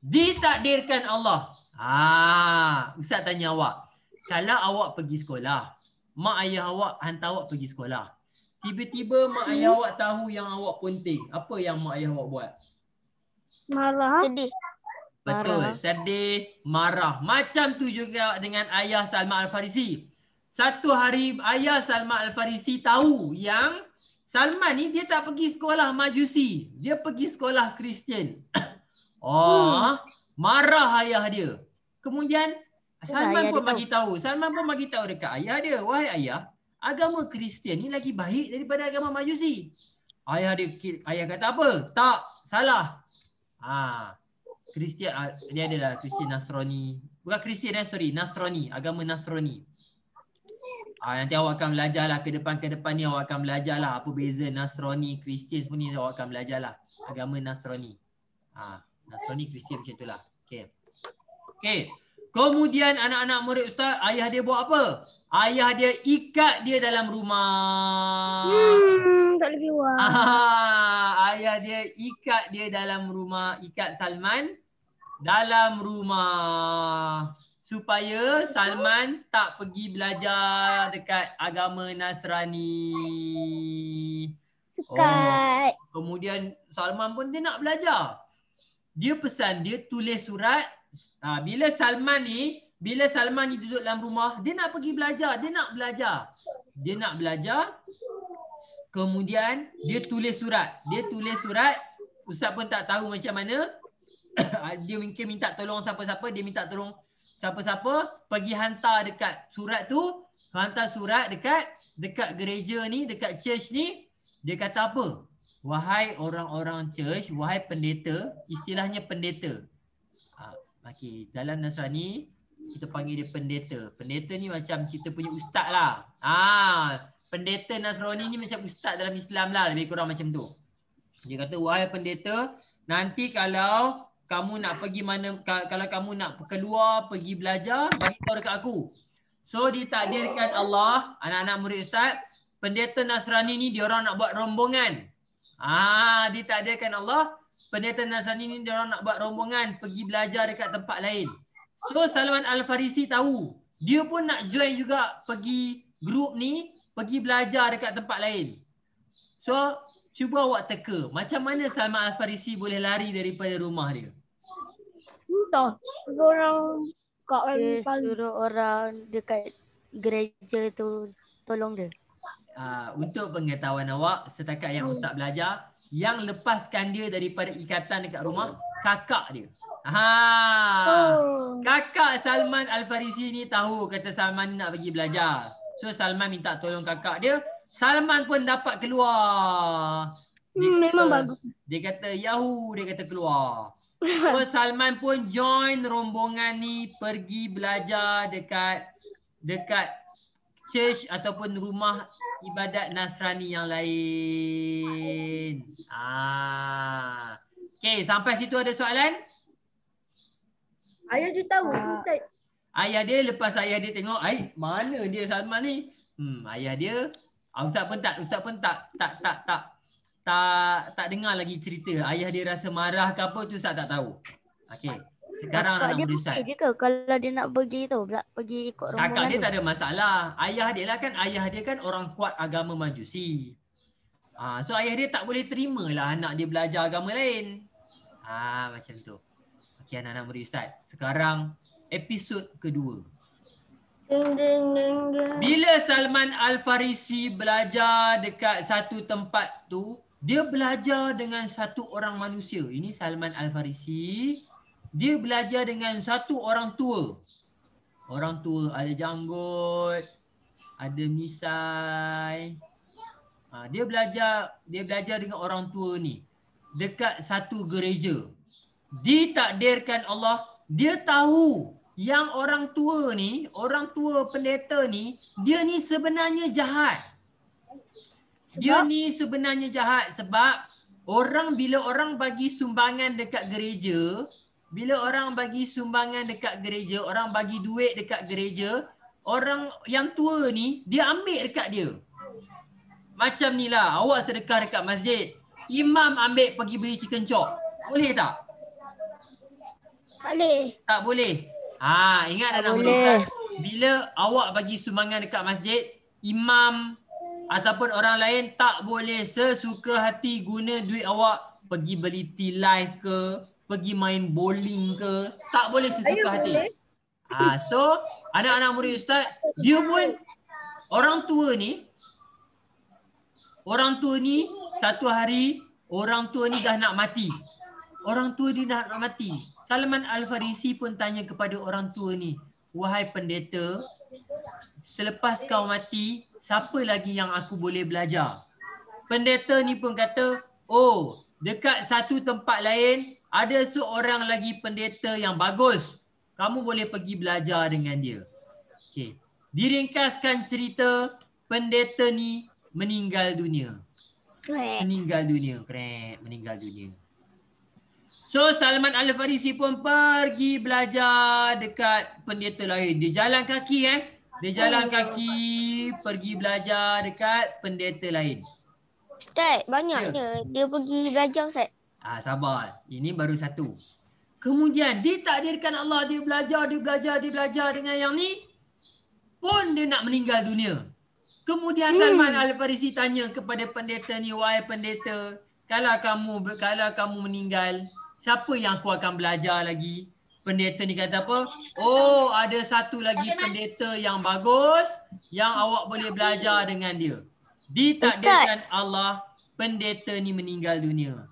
Ditakdirkan Allah. Ustaz tanya awak. Kalau awak pergi sekolah, mak ayah awak hantar awak pergi sekolah. Tiba-tiba mak ayah awak tahu yang awak ponteng. Apa yang mak ayah awak buat? Marah. Sedih. Betul, sedih, marah. Macam tu juga dengan ayah Salman Al-Farisi. Satu hari ayah Salman Al-Farisi tahu yang Salman ni dia tak pergi sekolah Majusi. Dia pergi sekolah Kristian. Marah ayah dia. Kemudian Salman pun bagi tahu. Dekat ayah dia, wahai ayah, agama Kristian ni lagi baik daripada agama Majusi. Ayah kata apa? Tak, salah. Kristian, dia adalah Kristian Nasrani. Bukan Kristian, Nasrani, agama Nasrani. Nanti awak akan belajar lah ke depan ni, awak akan belajar lah apa beza Nasrani, Kristian semua ni, awak akan belajar lah agama Nasrani. Nasrani, Kristian macam itulah. Okey. Kemudian anak-anak murid Ustaz, ayah dia buat apa? Ayah dia ikat dia dalam rumah. Tak boleh keluar. Ayah dia ikat dia dalam rumah, ikat Salman dalam rumah. Supaya Salman tak pergi belajar dekat agama Nasrani. Sukat. Kemudian Salman pun dia nak belajar. Dia pesan, dia tulis surat. Bila Salman ni duduk dalam rumah, dia nak pergi belajar, dia nak belajar. Kemudian dia tulis surat. Ustaz pun tak tahu macam mana. Dia mungkin minta tolong siapa-siapa, pergi hantar dekat surat tu, hantar surat dekat gereja ni, dekat church ni. Dia kata apa? Wahai orang-orang church, wahai pendeta, istilahnya pendeta. Dalam Nasrani kita panggil dia pendeta. Pendeta ni macam kita punya ustaz lah. Pendeta Nasrani ni macam ustaz dalam Islam lah, lebih kurang macam tu. Dia kata, wahai pendeta, nanti kalau kamu nak pergi mana, kalau kamu nak keluar pergi belajar, bagi tahu dekat aku. So ditakdirkan Allah, anak-anak murid Ustaz, pendeta Nasrani ni dia orang nak buat rombongan. Ditakdirkan Allah, pendeta Nasrani ni dia orang nak buat rombongan pergi belajar dekat tempat lain. So Salman Al-Farisi tahu, dia pun nak join juga pergi grup ni, pergi belajar dekat tempat lain. So cuba awak teka, macam mana Salman Al-Farisi boleh lari daripada rumah dia? Entah. Orang kat Dia suruh orang dekat gereja tu tolong dia. Untuk pengetahuan awak, setakat yang Ustaz belajar, yang lepaskan dia daripada ikatan dekat rumah, kakak dia. Kakak Salman Al-Farisi ni tahu kata Salman ni nak pergi belajar. So Salman minta tolong kakak dia. Salman pun dapat keluar. memang bagus. Dia kata Yahoo, dia kata keluar. So Salman pun join rombongan ni pergi belajar dekat church ataupun rumah ibadat Nasrani yang lain. Okay, sampai situ ada soalan? Ayah dia tahu. Ustaz. Ayah dia, lepas ayah dia tengok, mana dia Salman ni? Ayah dia, Ustaz pun tak dengar lagi cerita. Ayah dia rasa marah ke apa tu Ustaz tak tahu. Okey. Sekarang Kakak anak dia muda Ustaz. boleh je ke kalau dia nak pergi tu, pergi ikut rombongan Kakak dia tu? tak ada masalah. Ayah dia kan orang kuat agama Majusi. So ayah dia tak boleh terima lah anak dia belajar agama lain. Macam tu. Okey anak-anak murid Ustaz. Sekarang episod kedua. Bila Salman Al-Farisi belajar dekat satu tempat tu, dia belajar dengan satu orang manusia. Ini Salman Al-Farisi. Dia belajar dengan satu orang tua. Orang tua ada janggut, ada misai. Dia belajar dengan orang tua ni dekat satu gereja. Ditakdirkan Allah, dia tahu yang orang tua pendeta ni, dia ni sebenarnya jahat. Dia ni sebenarnya jahat sebab bila orang bagi sumbangan dekat gereja, orang bagi duit dekat gereja, orang yang tua ni dia ambil dekat dia. Macam ni lah, awak sedekah dekat masjid, imam ambil pergi beli chicken chop. Boleh tak? Boleh. Tak boleh. Ingat Tak anak muda boleh. Ustaz, bila awak bagi sumbangan dekat masjid, imam ataupun orang lain tak boleh sesuka hati guna duit awak pergi beli tea life ke, pergi main bowling ke, tak boleh sesuka hati. So anak-anak murid Ustaz, dia pun orang tua ni satu hari orang tua ni dah nak mati. Salman Al-Farisi pun tanya kepada orang tua ni, wahai pendeta, selepas kau mati, siapa lagi yang aku boleh belajar? Pendeta ni pun kata, dekat satu tempat lain ada seorang lagi pendeta yang bagus. Kamu boleh pergi belajar dengan dia. Okey. Diringkaskan cerita, pendeta ni meninggal dunia. Meninggal dunia. So Salman Al-Farisi pun pergi belajar dekat pendeta lain. Dia jalan kaki pergi belajar dekat pendeta lain. Ustaz, banyaknya dia pergi belajar Ustaz. Sabar. Ini baru satu. Kemudian ditakdirkan Allah, dia belajar dengan yang ni pun dia nak meninggal dunia. Kemudian Salman Al-Farisi tanya kepada pendeta ni, wahai pendeta, kalau kamu meninggal, siapa yang aku akan belajar lagi? Pendeta ni kata apa? Ada satu lagi pendeta yang bagus yang awak boleh belajar dengan dia. Ditakdirkan Allah, pendeta ni meninggal dunia.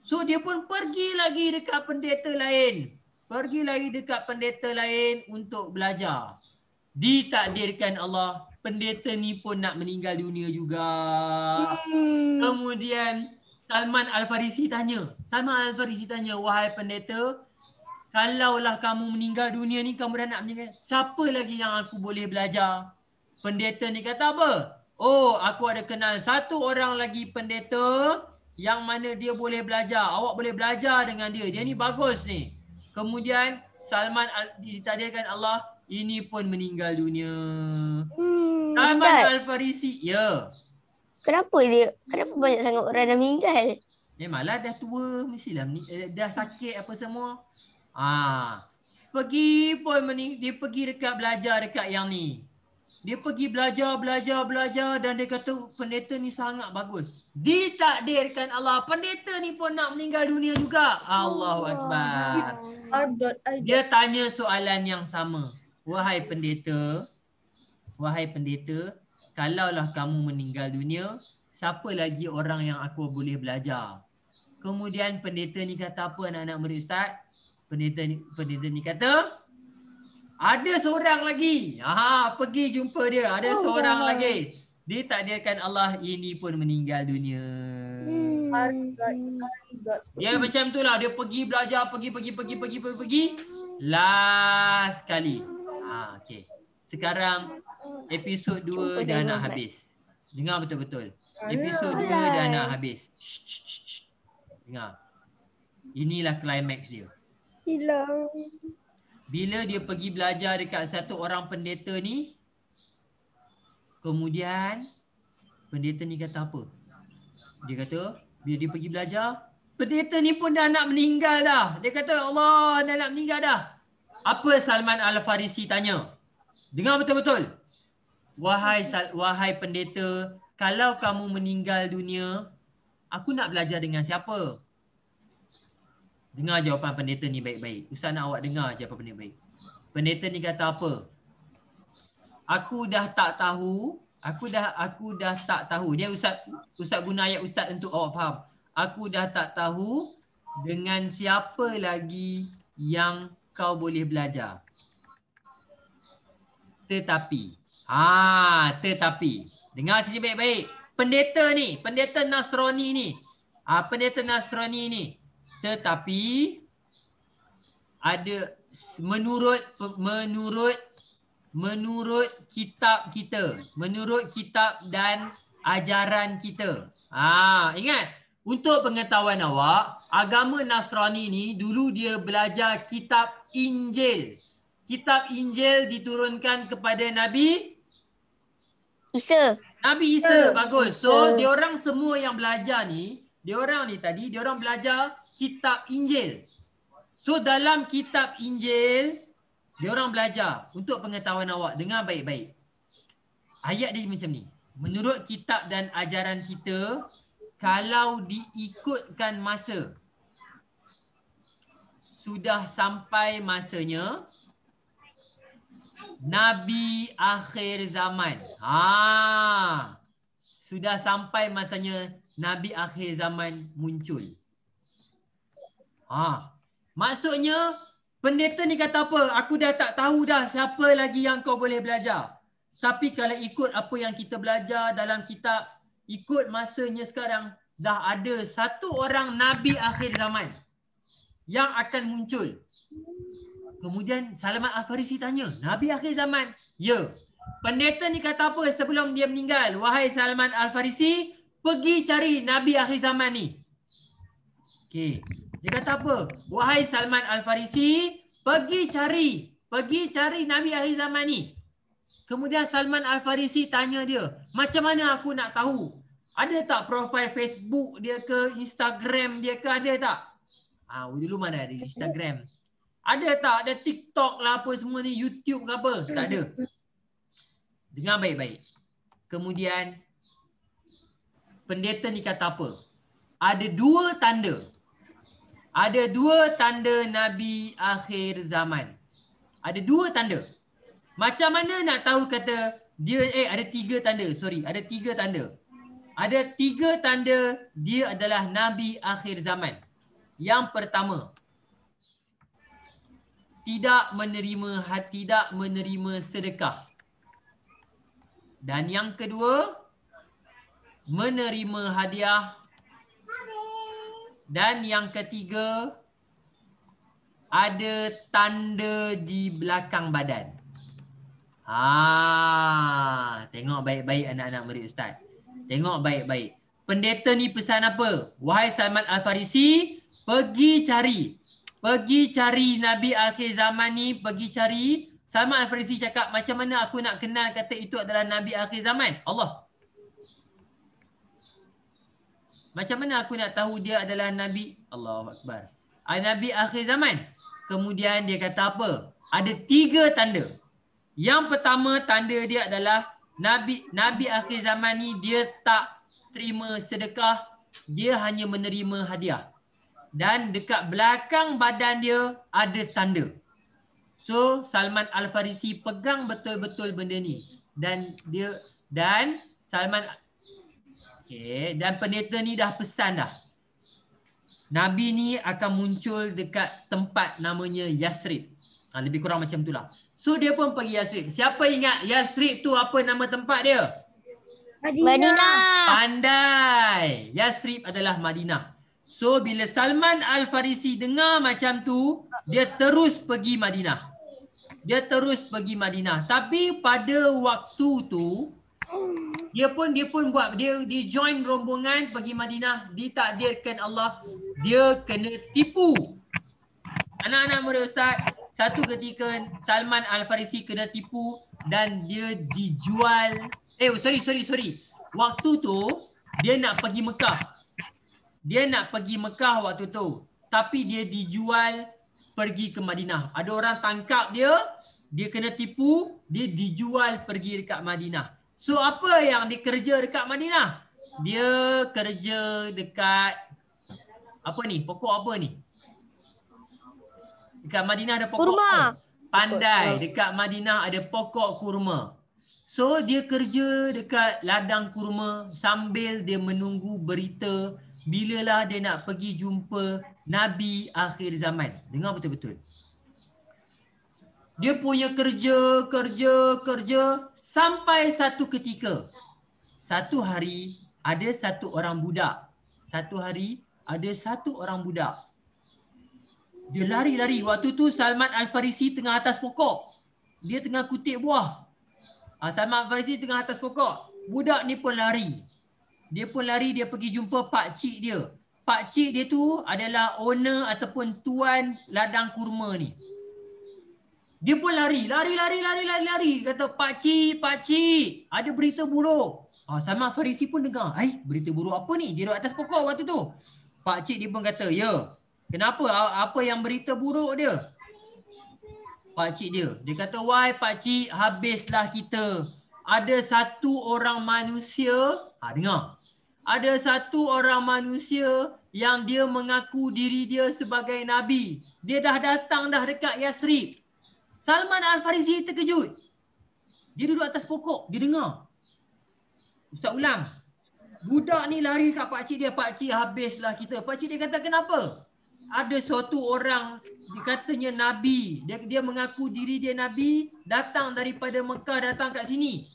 So dia pun pergi lagi dekat pendeta lain untuk belajar. Ditakdirkan Allah, pendeta ni pun nak meninggal dunia juga. Kemudian Salman Al-Farisi tanya, wahai pendeta, kalaulah kamu meninggal dunia ni, kamu dah nak meninggal, siapa lagi yang aku boleh belajar? Pendeta ni kata apa? Aku ada kenal satu orang lagi pendeta yang mana dia boleh belajar. Awak boleh belajar dengan dia. Dia ni bagus ni. Kemudian Salman ditakdirkan Allah, ini pun meninggal dunia. Salman Al-Farisi, Kenapa banyak sangat orang dah meninggal? Memanglah dah tua, mestilah dah sakit apa semua. Pergi pun dia pergi dekat belajar dekat yang ni. Dia pergi belajar dan dia kata pendeta ni sangat bagus. Ditakdirkan Allah, pendeta ni pun nak meninggal dunia juga. Allahu Akbar. Dia tanya soalan yang sama. Wahai pendeta, kalaulah kamu meninggal dunia, siapa lagi orang yang aku boleh belajar? Kemudian pendeta ni kata apa anak-anak murid Ustaz? Pendeta ni kata, ada seorang lagi. Pergi jumpa dia. Ada seorang lagi. Ditakdirkan Allah, ini pun meninggal dunia. Dia macam tu lah. Dia pergi belajar. Pergi. Last kali. Okay. Sekarang episod 2 dah nak habis. Dengar betul-betul. Episod 2 dah nak habis. Shh. Dengar. Inilah climax dia. Hilang. Bila dia pergi belajar dekat satu orang pendeta ni, kemudian pendeta ni kata apa? Dia kata, bila dia pergi belajar, pendeta ni pun dah nak meninggal dah. Dia kata, Allah, dah nak meninggal dah. Apa Salman Al-Farisi tanya? Dengar betul-betul. Wahai pendeta, kalau kamu meninggal dunia, aku nak belajar dengan siapa? Dengar jawapan pendeta ni baik-baik. Ustaz nak awak dengar jawapan pendeta baik. Pendeta ni kata apa? Aku dah tak tahu. Aku dah tak tahu. Dia Ustaz guna ayat Ustaz untuk awak faham. Aku dah tak tahu dengan siapa lagi yang kau boleh belajar. Tetapi. Dengar sini baik-baik. Pendeta Nasrani ni. Tetapi ada menurut kitab kita, menurut kitab dan ajaran kita. Ingat, untuk pengetahuan awak, agama Nasrani ni dulu dia belajar kitab Injil. Kitab Injil diturunkan kepada Nabi Isa. Bagus. So, diorang semua yang belajar ni, diorang belajar kitab Injil. So dalam kitab Injil, diorang belajar. Untuk pengetahuan awak, dengar baik-baik. Ayat dia macam ni. Menurut kitab dan ajaran kita, kalau diikutkan masa, sudah sampai masanya Nabi akhir zaman. Sudah sampai masanya Nabi akhir zaman muncul. Maksudnya pendeta ni kata apa? Aku dah tak tahu dah siapa lagi yang kau boleh belajar. Tapi kalau ikut apa yang kita belajar dalam kitab, ikut masanya sekarang, dah ada satu orang Nabi akhir zaman yang akan muncul. Kemudian Salman Al-Farisi tanya, Nabi akhir zaman? Ya. Pendeta ni kata apa sebelum dia meninggal? Wahai Salman Al-Farisi, pergi cari Nabi akhir zaman ni. Okey. Dia kata apa? Wahai Salman Al-Farisi, pergi cari Nabi akhir zaman ni. Kemudian Salman Al-Farisi tanya dia, macam mana aku nak tahu? Ada tak profil Facebook dia ke, Instagram dia ke, ada tak? Dulu mana ada Instagram? Ada tak? Ada TikTok lah apa semua ni, YouTube ke apa? Tak ada. Dengar baik-baik. Kemudian pendeta ni kata apa? Ada dua tanda. Ada dua tanda Nabi akhir zaman. Ada dua tanda. Macam mana nak tahu kata dia ada tiga tanda. Ada tiga tanda. Ada tiga tanda dia adalah Nabi akhir zaman. Yang pertama, tidak menerima sedekah. Dan yang kedua, menerima hadiah. Dan yang ketiga, ada tanda di belakang badan. Tengok baik-baik anak-anak murid Ustaz. Tengok baik-baik. Pendeta ni pesan apa? Wahai Salman Al-Farisi, pergi cari Nabi akhir zaman ni, pergi cari. Salman Al-Farisi cakap, macam mana aku nak kenal kata itu adalah Nabi akhir zaman? Allah. Macam mana aku nak tahu dia adalah Nabi? Allahu Akbar. Nabi akhir zaman. Kemudian dia kata apa? Ada 3 tanda. Yang pertama tanda dia adalah Nabi akhir zaman ni dia tak terima sedekah. Dia hanya menerima hadiah. Dan dekat belakang badan dia ada tanda. So Salman Al-Farisi pegang betul-betul benda ni. Dan Salman dan pendeta ni dah pesan dah. Nabi ni akan muncul dekat tempat namanya Yasrib. Lebih kurang macam itulah. So dia pun pergi Yasrib. Siapa ingat Yasrib tu apa nama tempat dia? Madinah. Pandai. Yasrib adalah Madinah. So bila Salman Al-Farisi dengar macam tu, dia terus pergi Madinah. Tapi pada waktu tu dia join rombongan pergi Madinah, ditakdirkan Allah dia kena tipu. Anak-anak muda Ustaz, satu ketika Salman Al-Farisi kena tipu dan dia dijual. Sorry. Waktu tu dia nak pergi Mekah. Waktu tu. Tapi dia dijual pergi ke Madinah. Ada orang tangkap dia kena tipu, dia dijual pergi dekat Madinah. So apa yang dia kerja dekat Madinah? Dia kerja dekat pokok apa ni? Dekat Madinah ada pokok Kurma. Pandai. Dekat Madinah ada pokok kurma. So dia kerja dekat ladang kurma sambil dia menunggu berita bilalah dia nak pergi jumpa Nabi akhir zaman. Dengar betul-betul. Dia punya kerja sampai satu ketika. Satu hari ada satu orang budak. Dia lari-lari. Waktu tu Salman Al-Farisi tengah atas pokok. Dia tengah kutip buah. Salman Al-Farisi tengah atas pokok. Budak ni pun lari. Dia pergi jumpa pakcik dia. Pakcik dia tu adalah owner ataupun tuan ladang kurma ni. Dia pun lari. Kata, pakcik, ada berita buruk. Salman Al-Farisi pun dengar. Berita buruk apa ni? Dia duduk atas pokok waktu tu. Pakcik dia pun kata, ya. Kenapa? Apa yang berita buruk dia? Pakcik dia kata, wahai pakcik, habislah kita. Ada satu orang manusia, dengar. Ada satu orang manusia yang dia mengaku diri dia sebagai Nabi. Dia dah datang dah dekat Yasrib. Salman Al-Farisi terkejut. Dia duduk atas pokok, dia dengar. Ustaz ulang. Budak ni lari kat pakcik dia, pakcik habislah kita. Pakcik dia kata, kenapa? Ada suatu orang dikatanya Nabi. Dia mengaku diri dia Nabi, datang daripada Mekah, datang kat sini.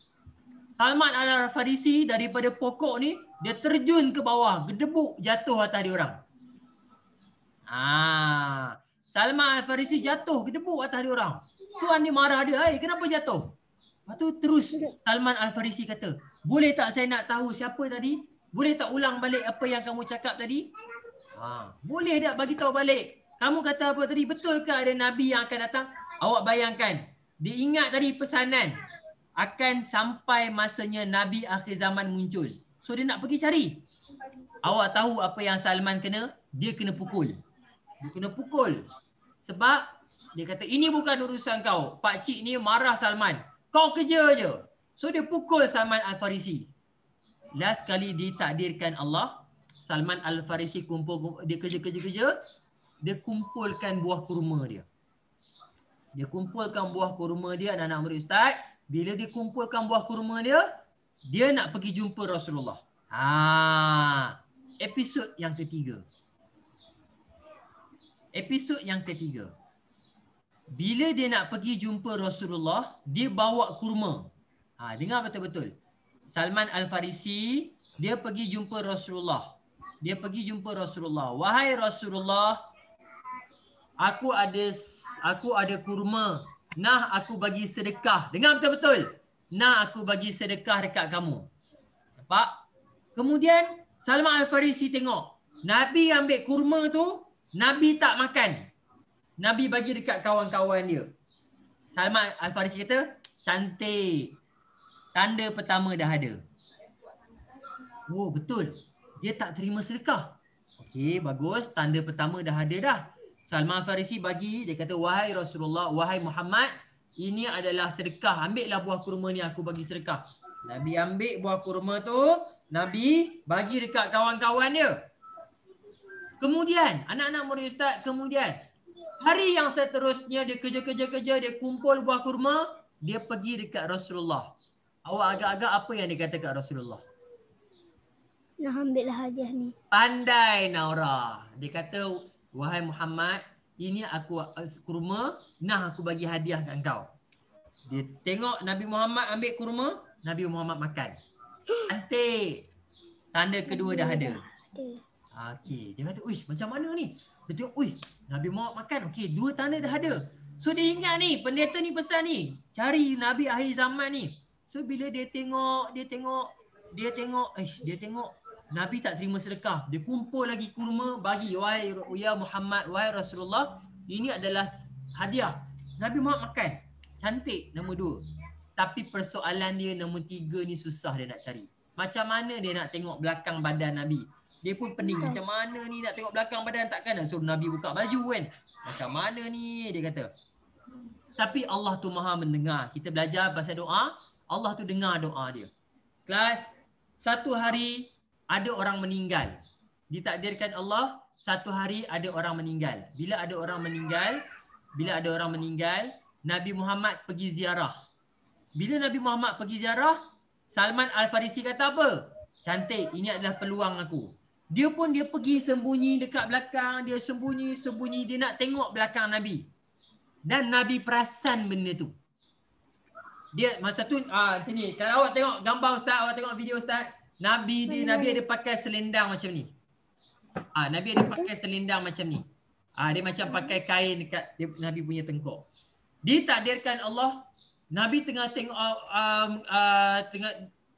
Salman Al-Farisi daripada pokok ni, dia terjun ke bawah, gedebuk jatuh atas dia orang. Salman Al-Farisi jatuh, gedebuk atas dia orang. Tuan dia marah dia, kenapa jatuh? Lepas tu terus Salman Al-Farisi kata, boleh tak saya nak tahu siapa tadi? Boleh tak ulang balik apa yang kamu cakap tadi? Boleh tak bagi tahu balik? Kamu kata apa tadi? Betul ke ada Nabi yang akan datang? Awak bayangkan, dia ingat tadi pesanan akan sampai masanya Nabi akhir zaman muncul. So dia nak pergi cari. Awak tahu apa yang Salman kena? Dia kena pukul. Sebab dia kata, ini bukan urusan kau. Pakcik ni marah Salman. Kau kerja je. So dia pukul Salman Al-Farisi. Last kali ditakdirkan Allah, Salman Al-Farisi dia kerja. Dia kumpulkan buah kurma dia. Anak-anak murid Ustaz. Bila dia kumpulkan buah kurma dia, dia nak pergi jumpa Rasulullah. Episod yang ketiga. Bila dia nak pergi jumpa Rasulullah, dia bawa kurma. Dengar betul-betul. Salman Al-Farisi, dia pergi jumpa Rasulullah. Wahai Rasulullah, aku ada kurma. Nah, aku bagi sedekah. Dengar betul-betul. Nah, aku bagi sedekah dekat kamu. Nampak? Kemudian Salman Al-Farisi tengok. Nabi ambil kurma tu, Nabi tak makan. Nabi bagi dekat kawan-kawan dia. Salman Al-Farisi kata, cantik. Tanda pertama dah ada. Oh, betul. dia tak terima sedekah. Okey, bagus. Tanda pertama dah ada dah. Salman Farisi bagi, dia kata, wahai Rasulullah, wahai Muhammad, ini adalah sedekah. Ambillah buah kurma ni, aku bagi sedekah. Nabi ambil buah kurma tu, Nabi bagi dekat kawan-kawan dia. Kemudian, anak-anak murid Ustaz, kemudian hari yang seterusnya dia kerja, dia kumpul buah kurma, dia pergi dekat Rasulullah. Awak agak-agak apa yang dia kata kat Rasulullah? Nak ambil lah hadiah ni. Pandai Naura. Dia kata, wahai Muhammad, ini aku kurma, nah aku bagi hadiah kat engkau. Dia tengok Nabi Muhammad ambil kurma, Nabi Muhammad makan. Cantik. Tanda kedua dah ada. Okey, dia kata, "Uish, macam mana ni?" Dia tengok, "Uish, Nabi Muhammad makan." Okey, dua tanda dah ada. So dia ingat ni, pendeta ni pesan ni, cari Nabi akhir zaman ni. So bila dia tengok Nabi tak terima sedekah. Dia kumpul lagi kurma, bagi, wahai ya Muhammad, wahai Rasulullah, ini adalah hadiah. Nabi Muhammad makan. Cantik, nombor 2. Tapi persoalan dia nombor 3 ni susah dia nak cari. Macam mana dia nak tengok belakang badan Nabi? Dia pun pening. Macam mana ni nak tengok belakang badan? Takkan nak suruh Nabi buka baju kan? Macam mana ni? Dia kata. Tapi Allah tu maha mendengar. Kita belajar pasal doa. Allah tu dengar doa dia. Kelas, satu hari ada orang meninggal. Ditakdirkan Allah, satu hari ada orang meninggal. Bila ada orang meninggal, Nabi Muhammad pergi ziarah. Bila Nabi Muhammad pergi ziarah, Salman Al-Farisi kata apa? Cantik, ini adalah peluang aku. Dia pergi sembunyi dekat belakang, dia sembunyi, dia nak tengok belakang Nabi. Dan Nabi perasan benda tu. Dia masa tu sini, kalau awak tengok gambar Ustaz, awak tengok video Ustaz, Nabi ada pakai selendang macam ni. Nabi ada pakai selendang macam ni. Dia macam pakai kain dekat Nabi punya tengkuk. Ditakdirkan Allah, Nabi tengah tengok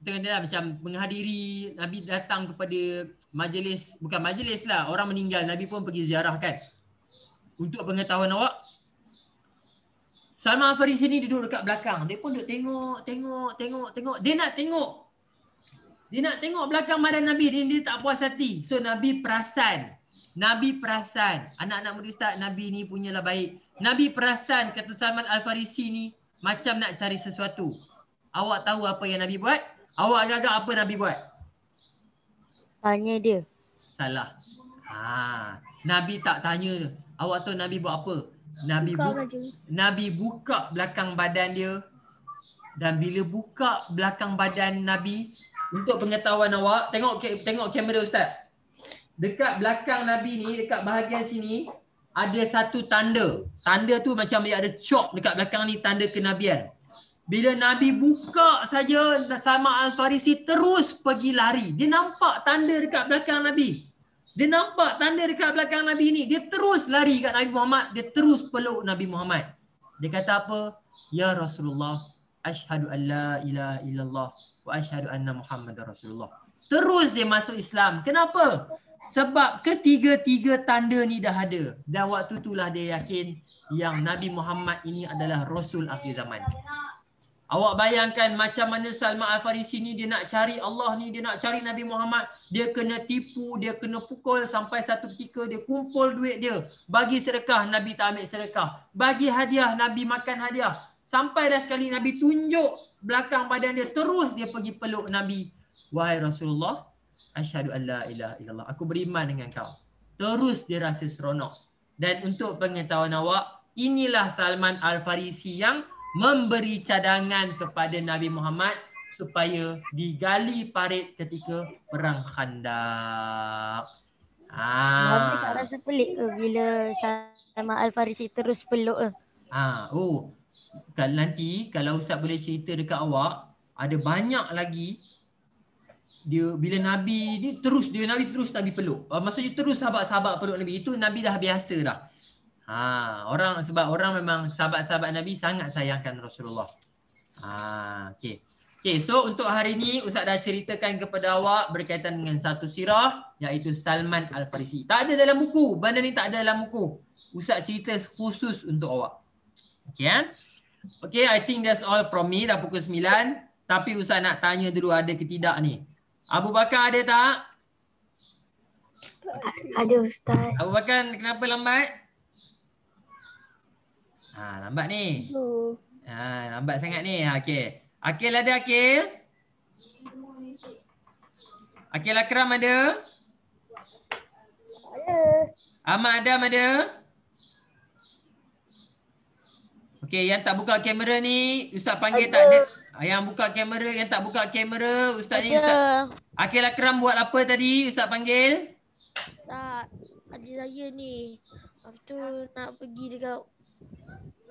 tengah macam menghadiri, Nabi datang kepada majlis, bukan majlis lah, orang meninggal, Nabi pun pergi ziarah kan. Untuk pengetahuan awak, Salman Al-Farisi ni duduk dekat belakang. Dia pun duduk tengok. Dia nak tengok belakang badan Nabi. Dia tak puas hati. So Nabi perasan. Anak-anak murid Ustaz, Nabi ni punyalah baik. Nabi perasan kata Salman Al-Farisi ni macam nak cari sesuatu. Awak tahu apa yang Nabi buat? Awak agak-agak apa Nabi buat? Tanya dia. Salah. Nabi tak tanya. Awak tahu Nabi buat apa? Nabi buka belakang badan dia. Dan bila buka belakang badan Nabi, untuk pengetahuan awak, tengok kamera Ustaz. Dekat belakang Nabi ni, dekat bahagian sini, ada satu tanda. Tanda tu macam dia ada chalk dekat belakang ni, tanda kenabian. Bila Nabi buka saja, Salman Al-Farisi terus pergi lari. Dia nampak tanda dekat belakang Nabi. Dia terus lari kat Nabi Muhammad. Dia terus peluk Nabi Muhammad. Dia kata apa? Ya Rasulullah, asyhadu an la ilaha illallah wa asyhadu anna Muhammadar Rasulullah. Terus dia masuk Islam. Kenapa? Sebab ketiga-tiga tanda ni dah ada. Dan waktu itulah dia yakin yang Nabi Muhammad ini adalah Rasul akhir zaman. Awak bayangkan macam mana Salman Al-Farisi ni, dia nak cari Allah ni, dia nak cari Nabi Muhammad. Dia kena tipu, dia kena pukul sampai satu ketika dia kumpul duit dia. Bagi sedekah, Nabi tak ambil sedekah. Bagi hadiah, Nabi makan hadiah. Sampai dah sekali Nabi tunjuk belakang badan dia, terus dia pergi peluk Nabi. Wahai Rasulullah, asyhadu an la ilaha illallah. Aku beriman dengan kau. Terus dia rasa seronok. Dan untuk pengetahuan awak, inilah Salman Al-Farisi yang memberi cadangan kepada Nabi Muhammad supaya digali parit ketika perang Khandaq. Nabi tak rasa pelik ke bila Salman Al-Farisi terus peluk ke? Nanti kalau Ustaz boleh cerita dekat awak, ada banyak lagi dia bila Nabi terus Nabi peluk. Maksudnya terus sahabat-sahabat peluk Nabi. Itu Nabi dah biasa dah. Sebab orang memang sahabat-sahabat Nabi sangat sayangkan Rasulullah. Okey, so untuk hari ni Ustaz dah ceritakan kepada awak berkaitan dengan satu sirah, iaitu Salman Al-Farisi. Tak ada dalam buku, benda ni tak ada dalam buku. Ustaz cerita khusus untuk awak. Okay, I think that's all from me. Dah pukul 9. Tapi Ustaz nak tanya dulu ada ke tidak ni. Abu Bakar ada tak? Ada Ustaz. Abu Bakar kenapa lambat? Lambat ni. Lambat sangat ni. Okey. Akil ada Akil? Akil Akram ada? Ada. Ahmad Adam ada? Okey, yang tak buka kamera ni Ustaz panggil tak ada. Yang buka kamera, yang tak buka kamera Ustaz ni Ustaz. Akil Akram buat apa tadi Ustaz panggil? Tak, adik saya ni. Lepas tu nak pergi dekat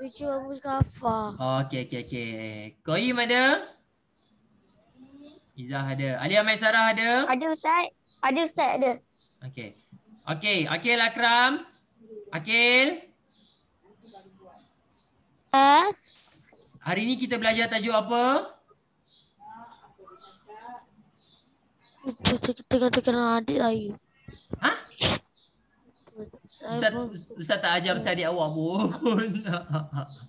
virtual Mustafa. Okey. Qayyim ada? Izzah ada. Alia Maisarah ada? Ada Ustaz. Ada. Okey, Akil Akram. Akil, Yes. hari ni kita belajar tajuk apa? Tengah adik saya. Ha? Ustaz tak ajar pasal adik awak pun.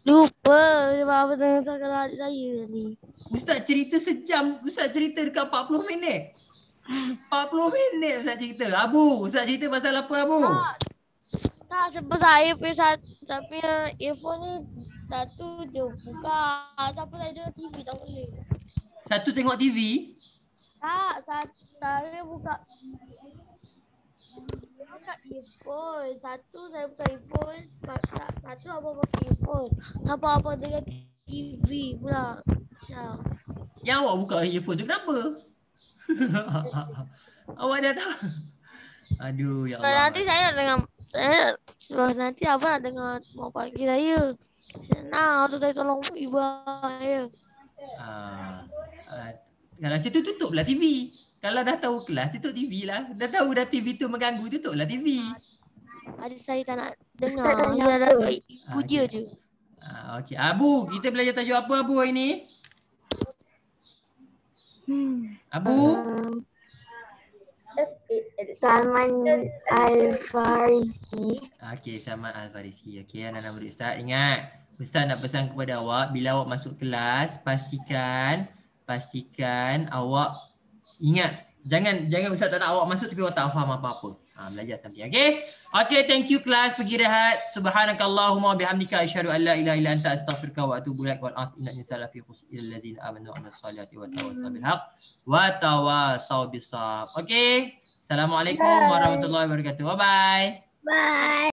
Lupa sebab apa tengah adik saya ni. Ustaz cerita sejam. Ustaz cerita dekat 40 minit. 40 minit Ustaz cerita. Ustaz cerita pasal apa Abu? Tak, sebab saya punya earphone ni satu je buka. Siapa saya tengok TV tak boleh. Satu tengok TV. Tak, saya buka earphone. Satu saya buka earphone. Satu abang pakai earphone. Siapa abang tengok TV pula. Ya. Yang awak buka earphone tu kenapa? Awak dah tahu. Aduh ya Allah. Nanti saya nak dengar. Nanti abang nak dengar mau panggil saya. Senang tu saya tolong ibu saya. Kalau macam tu tutuplah TV. Kalau dah tahu kelas tutup TV lah. Dah tahu dah TV tu mengganggu, tutuplah TV. Adik saya tak nak dengar. Ustaz tanya Dia apa? nak ibu dia je. Okey. Abu, kita belajar tajuk apa Abu hari ni? Abu? Salman Al-Farisi. Okey, Salman Al-Farisi. Okey, anak-anak murid Ustaz. Ingat, Ustaz nak pesan kepada awak, bila awak masuk kelas, pastikan awak ingat. Jangan Ustaz tak nak awak masuk tapi awak tak faham apa-apa. Belajar sampai. Okey, thank you kelas. Pergi rehat. Subhanakallahumma bihamdika asyhadu an la ilaha illa anta astaghfiruka wa atubu ilaik wal asr inna insana fi khusr illal ladzina amanu wa amilus solihati wa tawassaw bil haqq wa tawassaw bis sabr. Okey. Assalamualaikum warahmatullahi wabarakatuh. Bye bye. Bye.